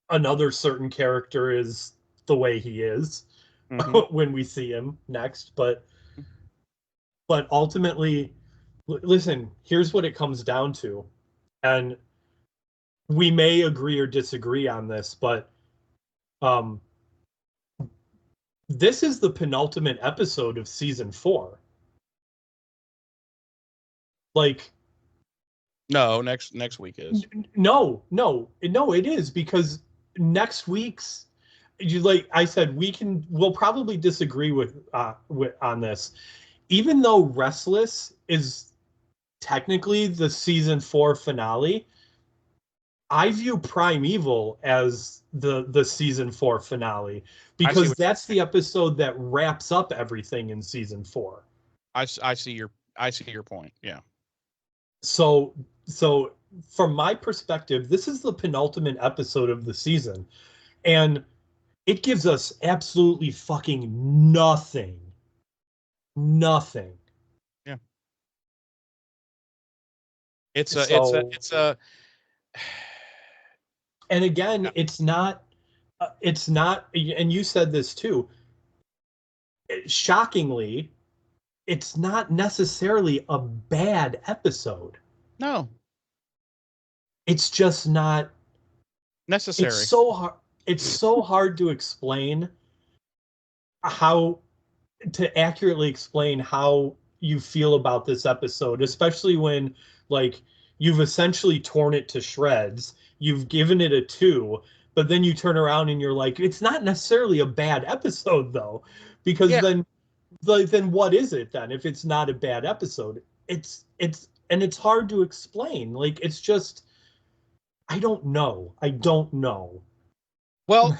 another certain character is the way he is when we see him next, but ultimately, listen, here's what it comes down to, and we may agree or disagree on this, but this is the penultimate episode of season 4. Like, no, next week is. No, it is, because next week's, like I said, we'll probably disagree with on this. Even though Restless is technically the season 4 finale, I view Primeval as the season 4 finale, because that's the episode that wraps up everything in season 4. I see your point. Yeah. So from my perspective, this is the penultimate episode of the season, and it gives us absolutely fucking nothing. Yeah. It's a and again, it's not, and you said this too, shockingly, it's not necessarily a bad episode. No. It's just not necessary. It's so hard to explain how to accurately explain how you feel about this episode, especially when, like, you've essentially torn it to shreds. You've given it a 2, but then you turn around and you're like, it's not necessarily a bad episode though, because then what is it then if it's not a bad episode? It's hard to explain. Like, it's just, I don't know. Well,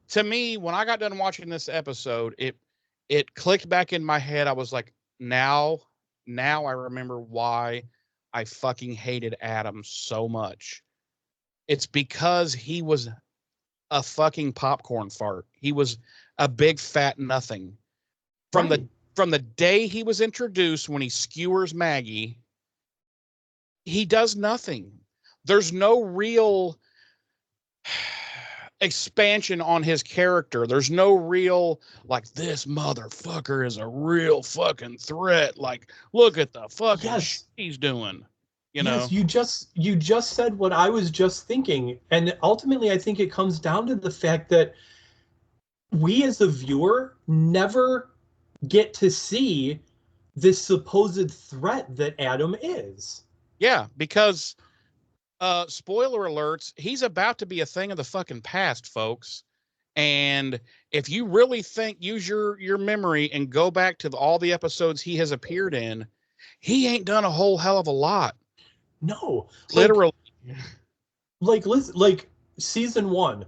to me, when I got done watching this episode, it clicked back in my head. I was like, now I remember why I fucking hated Adam so much. It's because he was a fucking popcorn fart. He was a big fat nothing. From the day he was introduced, when he skewers Maggie, he does nothing. There's no real expansion on his character. There's no real, like, this motherfucker is a real fucking threat. Like, look at the fucking shit he's doing. You know? Yes, you just said what I was just thinking. And ultimately, I think it comes down to the fact that we as a viewer never get to see this supposed threat that Adam is. Yeah, because spoiler alerts, he's about to be a thing of the fucking past, folks. And if you really think, use your memory and go back to all the episodes he has appeared in, he ain't done a whole hell of a lot. No, Literally. Like season 1,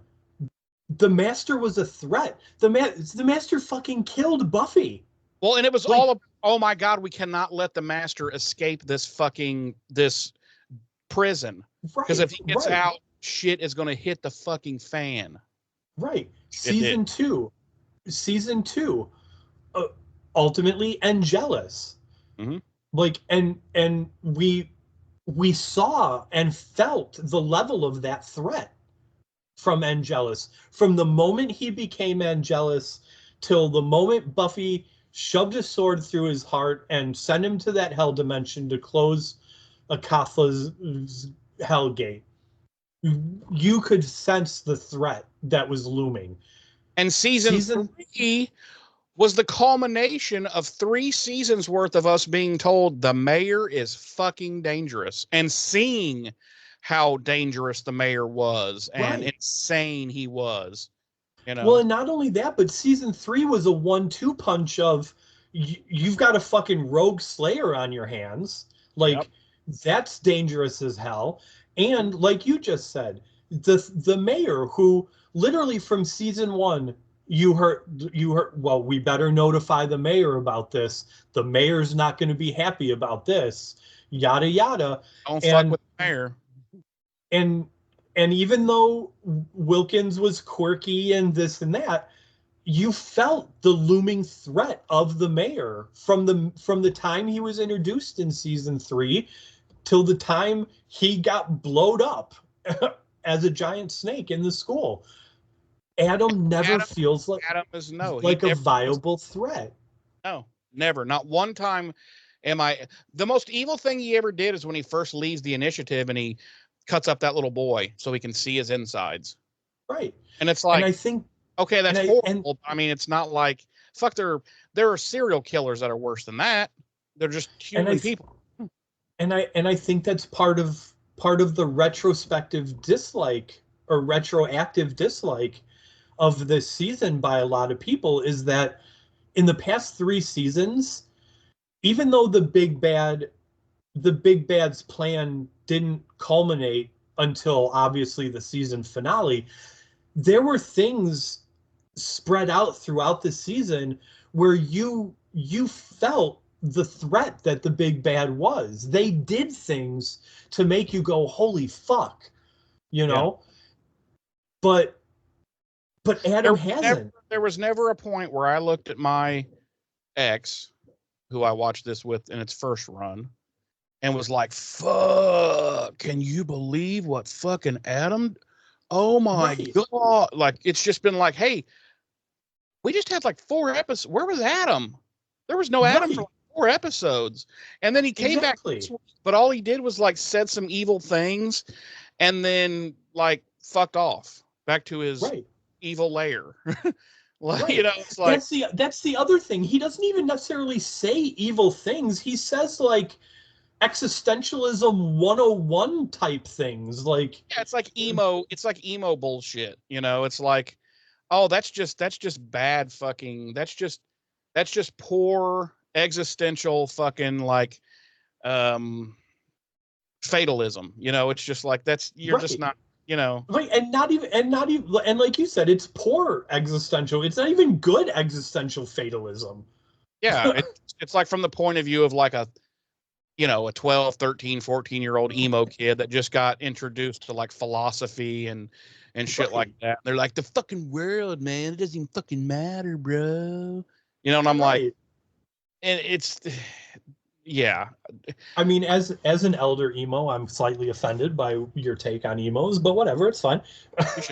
the Master was a threat. The Master fucking killed Buffy. Well, and it was all of, oh my God, we cannot let the Master escape this prison. Because if he gets out, shit is going to hit the fucking fan. Right. Season 2, ultimately Angelus. Mm-hmm. Like, and we saw and felt the level of that threat from Angelus. From the moment he became Angelus till the moment Buffy shoved a sword through his heart and sent him to that hell dimension to close Akatha's hell gate. You could sense the threat that was looming. And season 3 was the culmination of 3 seasons worth of us being told the mayor is fucking dangerous, and seeing how dangerous the mayor was and insane he was. You know? Well, and not only that, but season 3 was a 1-2 punch of you've got a fucking rogue slayer on your hands. Like, that's dangerous as hell. And like you just said, the mayor, who literally from season 1, you heard, well, we better notify the mayor about this. The mayor's not going to be happy about this. Yada yada. Don't fuck with the mayor. And even though Wilkins was quirky and this and that, you felt the looming threat of the mayor from the time he was introduced in season 3 till the time he got blowed up as a giant snake in the school. Adam never feels like a viable threat. No, never. Not one time am I. The most evil thing he ever did is when he first leaves the initiative and he cuts up that little boy so he can see his insides. Right. And it's like, and I think, okay, that's horrible. I mean, it's not like, fuck, there are serial killers that are worse than that. They're just human people. And I think that's part of the retrospective dislike or retroactive dislike of this season by a lot of people, is that in the past 3 seasons, even though the big bad's plan didn't culminate until obviously the season finale, there were things spread out throughout the season where you felt the threat that the big bad was. They did things to make you go, holy fuck, you know? Yeah. But Adam hasn't. There was never a point where I looked at my ex, who I watched this with in its first run, and was like, fuck, can you believe what fucking Adam? Oh my God. Like, it's just been like, hey, we just had like 4 episodes. Where was Adam? There was no Adam for like 4 episodes. And then he came back, but all he did was like said some evil things and then like fucked off back to his evil lair. You know, it's like, that's the other thing. He doesn't even necessarily say evil things. He says like existentialism 101 type things. Like, yeah, it's like emo bullshit. You know, it's like, oh, that's just bad fucking, that's just poor existential fucking like fatalism. You know, it's just like, that's, you're just not, you know. Right, and not even and like you said, it's poor existential. It's not even good existential fatalism. Yeah, it's like from the point of view of like a, you know, a 12, 13, 14-year-old emo kid that just got introduced to like philosophy and shit like that. They're like, the fucking world, man, it doesn't even fucking matter, bro. You know, and I'm like, and it's, yeah. I mean, as an elder emo, I'm slightly offended by your take on emos, but whatever, it's fine. You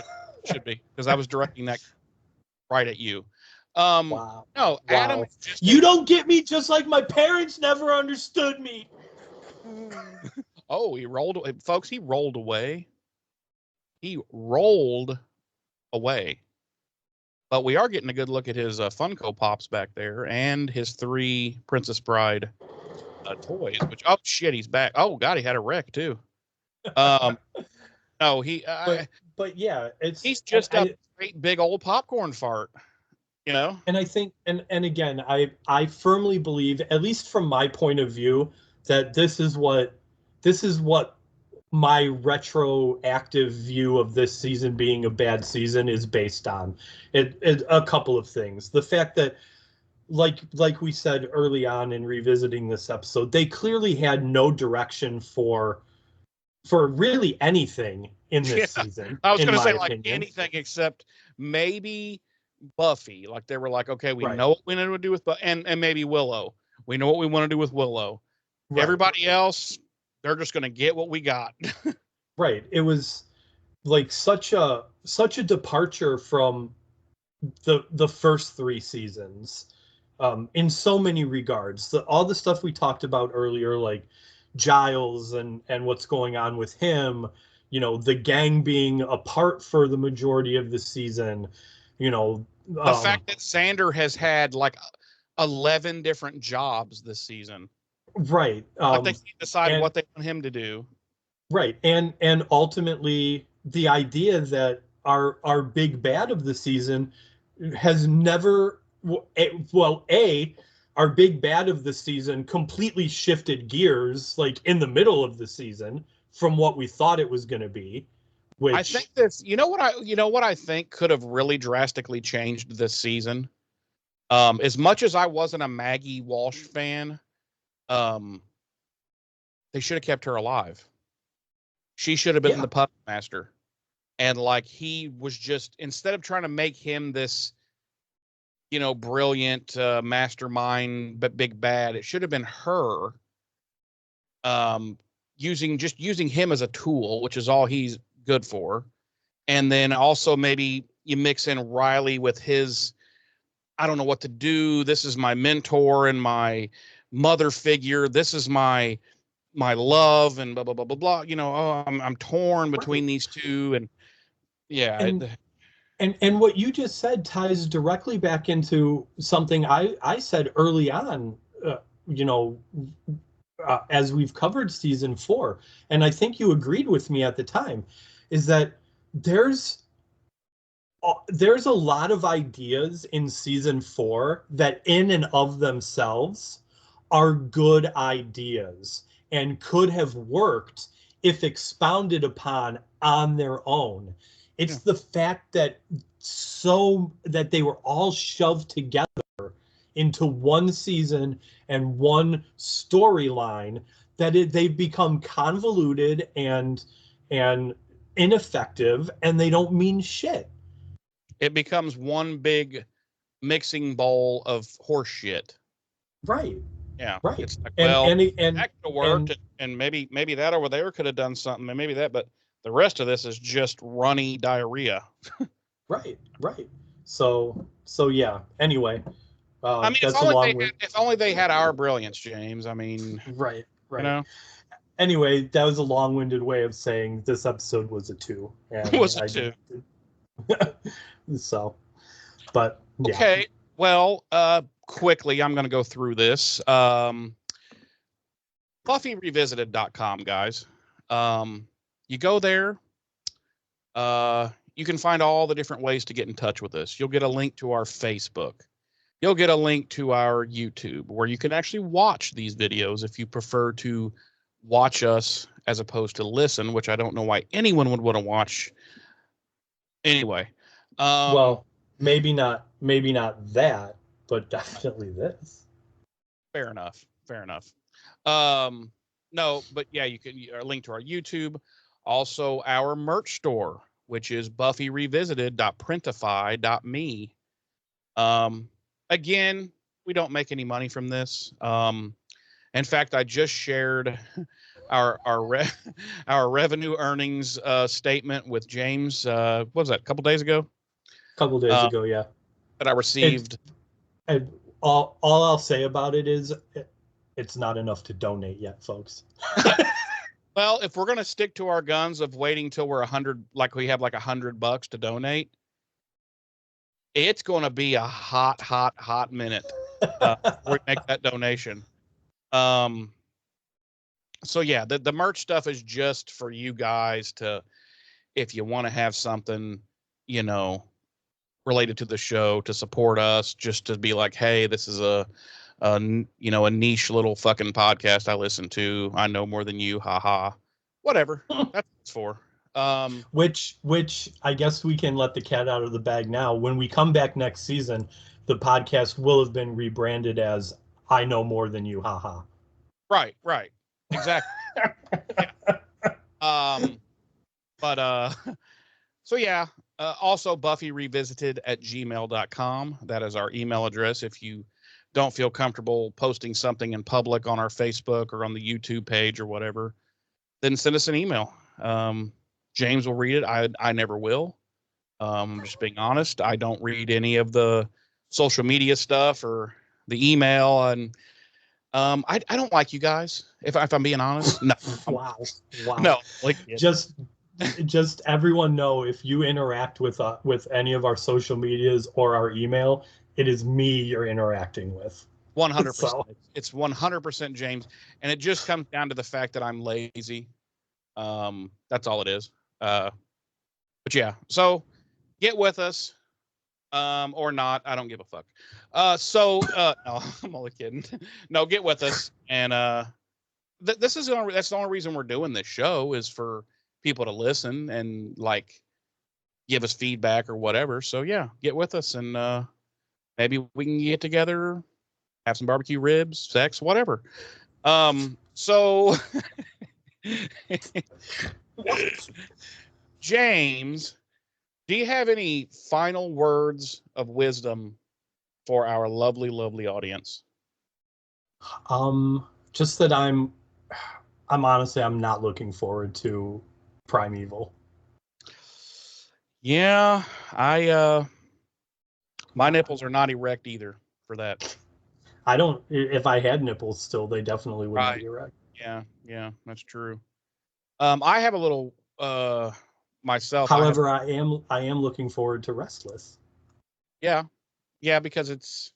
should be, because I was directing that right at you. Wow. No, Adam. Wow. You don't get me, just like my parents never understood me. Oh, he rolled, folks. He rolled away. He rolled away. But we are getting a good look at his Funko Pops back there and his 3 Princess Bride toys. Which, oh shit, he's back. Oh god, he had a wreck too. No, but yeah, he's just a great big old popcorn fart, you know. And I think, and again, I firmly believe, at least from my point of view, that this is what my retroactive view of this season being a bad season is based on. It a couple of things. The fact that, like we said early on in revisiting this episode, they clearly had no direction for really anything in this season. I was going to say opinion. like anything except maybe Buffy. Like they were like, okay, we Right. know what we need to do with and maybe Willow. We know what we want to do with Willow. Right. Everybody else, they're just going to get what we got. Right. It was like such a departure from the first 3 seasons, in so many regards. All the stuff we talked about earlier, like Giles and what's going on with him, you know, the gang being apart for the majority of the season, you know, the fact that Xander has had like 11 different jobs this season. Right. Like they can't decide what they want him to do. Right. And ultimately the idea that our big bad of the season has never, our big bad of the season completely shifted gears like in the middle of the season from what we thought it was going to be. Which I think this, you know what I think could have really drastically changed this season. As much as I wasn't a Maggie Walsh fan, they should have kept her alive. She should have been the puppet master. And like he was just, instead of trying to make him this, you know, brilliant mastermind, but big bad, it should have been her using him as a tool, which is all he's good for. And then also maybe you mix in Riley with his, I don't know what to do. This is my mentor and my mother figure. This is my love and blah, blah, blah, blah, blah. You know, I'm torn between these two. And yeah. And what you just said ties directly back into something I said early on, as we've covered season 4. And I think you agreed with me at the time, is that there's a lot of ideas in season 4 that in and of themselves are good ideas and could have worked if expounded upon on their own. It's the fact that they were all shoved together into one season and one storyline that they've become convoluted and ineffective, and they don't mean shit. It becomes one big mixing bowl of horse shit. Right. Yeah. Right. It's like, and that could work, and maybe that over there could have done something, and maybe that, but the rest of this is just runny diarrhea. Right. So yeah. Anyway, I mean, if only they had our brilliance, James. I mean, right. You know? Anyway, that was a long-winded way of saying this episode was a 2. And it was a 2. So, but yeah. Okay. Well, quickly, I'm going to go through this. BuffyRevisited.com, guys. You go there. You can find all the different ways to get in touch with us. You'll get a link to our Facebook. You'll get a link to our YouTube, where you can actually watch these videos if you prefer to watch us as opposed to listen, which I don't know why anyone would want to watch. Anyway. Well, maybe not that, but definitely this. Fair enough. No, but yeah, you can link to our YouTube, also our merch store, which is buffyrevisited.printify.me. Again, we don't make any money from this. In fact, I just shared our revenue earnings statement with James. What was that? A couple days ago? Yeah. That I received. All I'll say about it is it's not enough to donate yet, folks. Well, if we're going to stick to our guns of waiting till we're 100, like we have like $100 to donate, it's going to be a hot minute before we make that donation. So yeah, the merch stuff is just for you guys to, if you want to have something, you know, related to the show to support us, just to be like, hey, this is a niche little fucking podcast I listen to. I know more than you, haha. Whatever. That's what it's for. Which I guess we can let the cat out of the bag now. When we come back next season, the podcast will have been rebranded as I Know More Than You, haha. Right. Exactly. Yeah. So yeah, also Buffy Revisited at gmail.com. That is our email address. If you don't feel comfortable posting something in public on our Facebook or on the YouTube page or whatever, then send us an email. James will read it. I never will. Just being honest, I don't read any of the social media stuff or the email, and I don't like you guys. If I'm being honest, no. Wow. No, like just everyone know, if you interact with any of our social medias or our email, it is me you're interacting with. 100%. So. It's 100% James, and it just comes down to the fact that I'm lazy. That's all it is. But yeah, so get with us, or not. I don't give a fuck. No, I'm only kidding. No, get with us, and that's the only reason we're doing this show, is for people to listen and like give us feedback or whatever. So yeah, get with us, and maybe we can get together, have some barbecue ribs, sex, whatever. So James, do you have any final words of wisdom for our lovely, lovely audience? Just that I'm honestly, I'm not looking forward to Primeval. Yeah, my nipples are not erect either for that. I don't. If I had nipples still, they definitely wouldn't be erect. Yeah, that's true. I have a little myself. However, I am looking forward to Restless. Yeah, because it's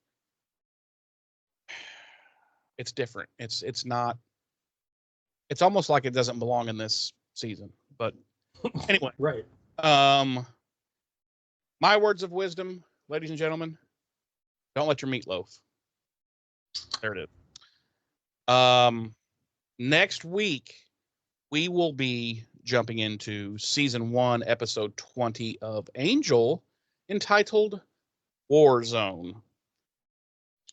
different. It's not. It's almost like it doesn't belong in this season. But anyway, Right. My words of wisdom, ladies and gentlemen: don't let your meat loaf. There it is. Next week we will be jumping into season 1, episode 20 of Angel, entitled War Zone.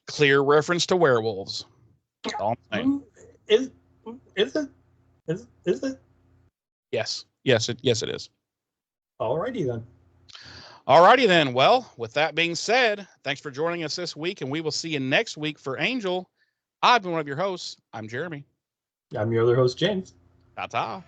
Clear reference to werewolves. That's all I'm saying. Is it? Yes, it is. Alrighty then. Well, with that being said, thanks for joining us this week, and we will see you next week for Angel. I've been one of your hosts. I'm Jeremy. I'm your other host, James. Ta-ta.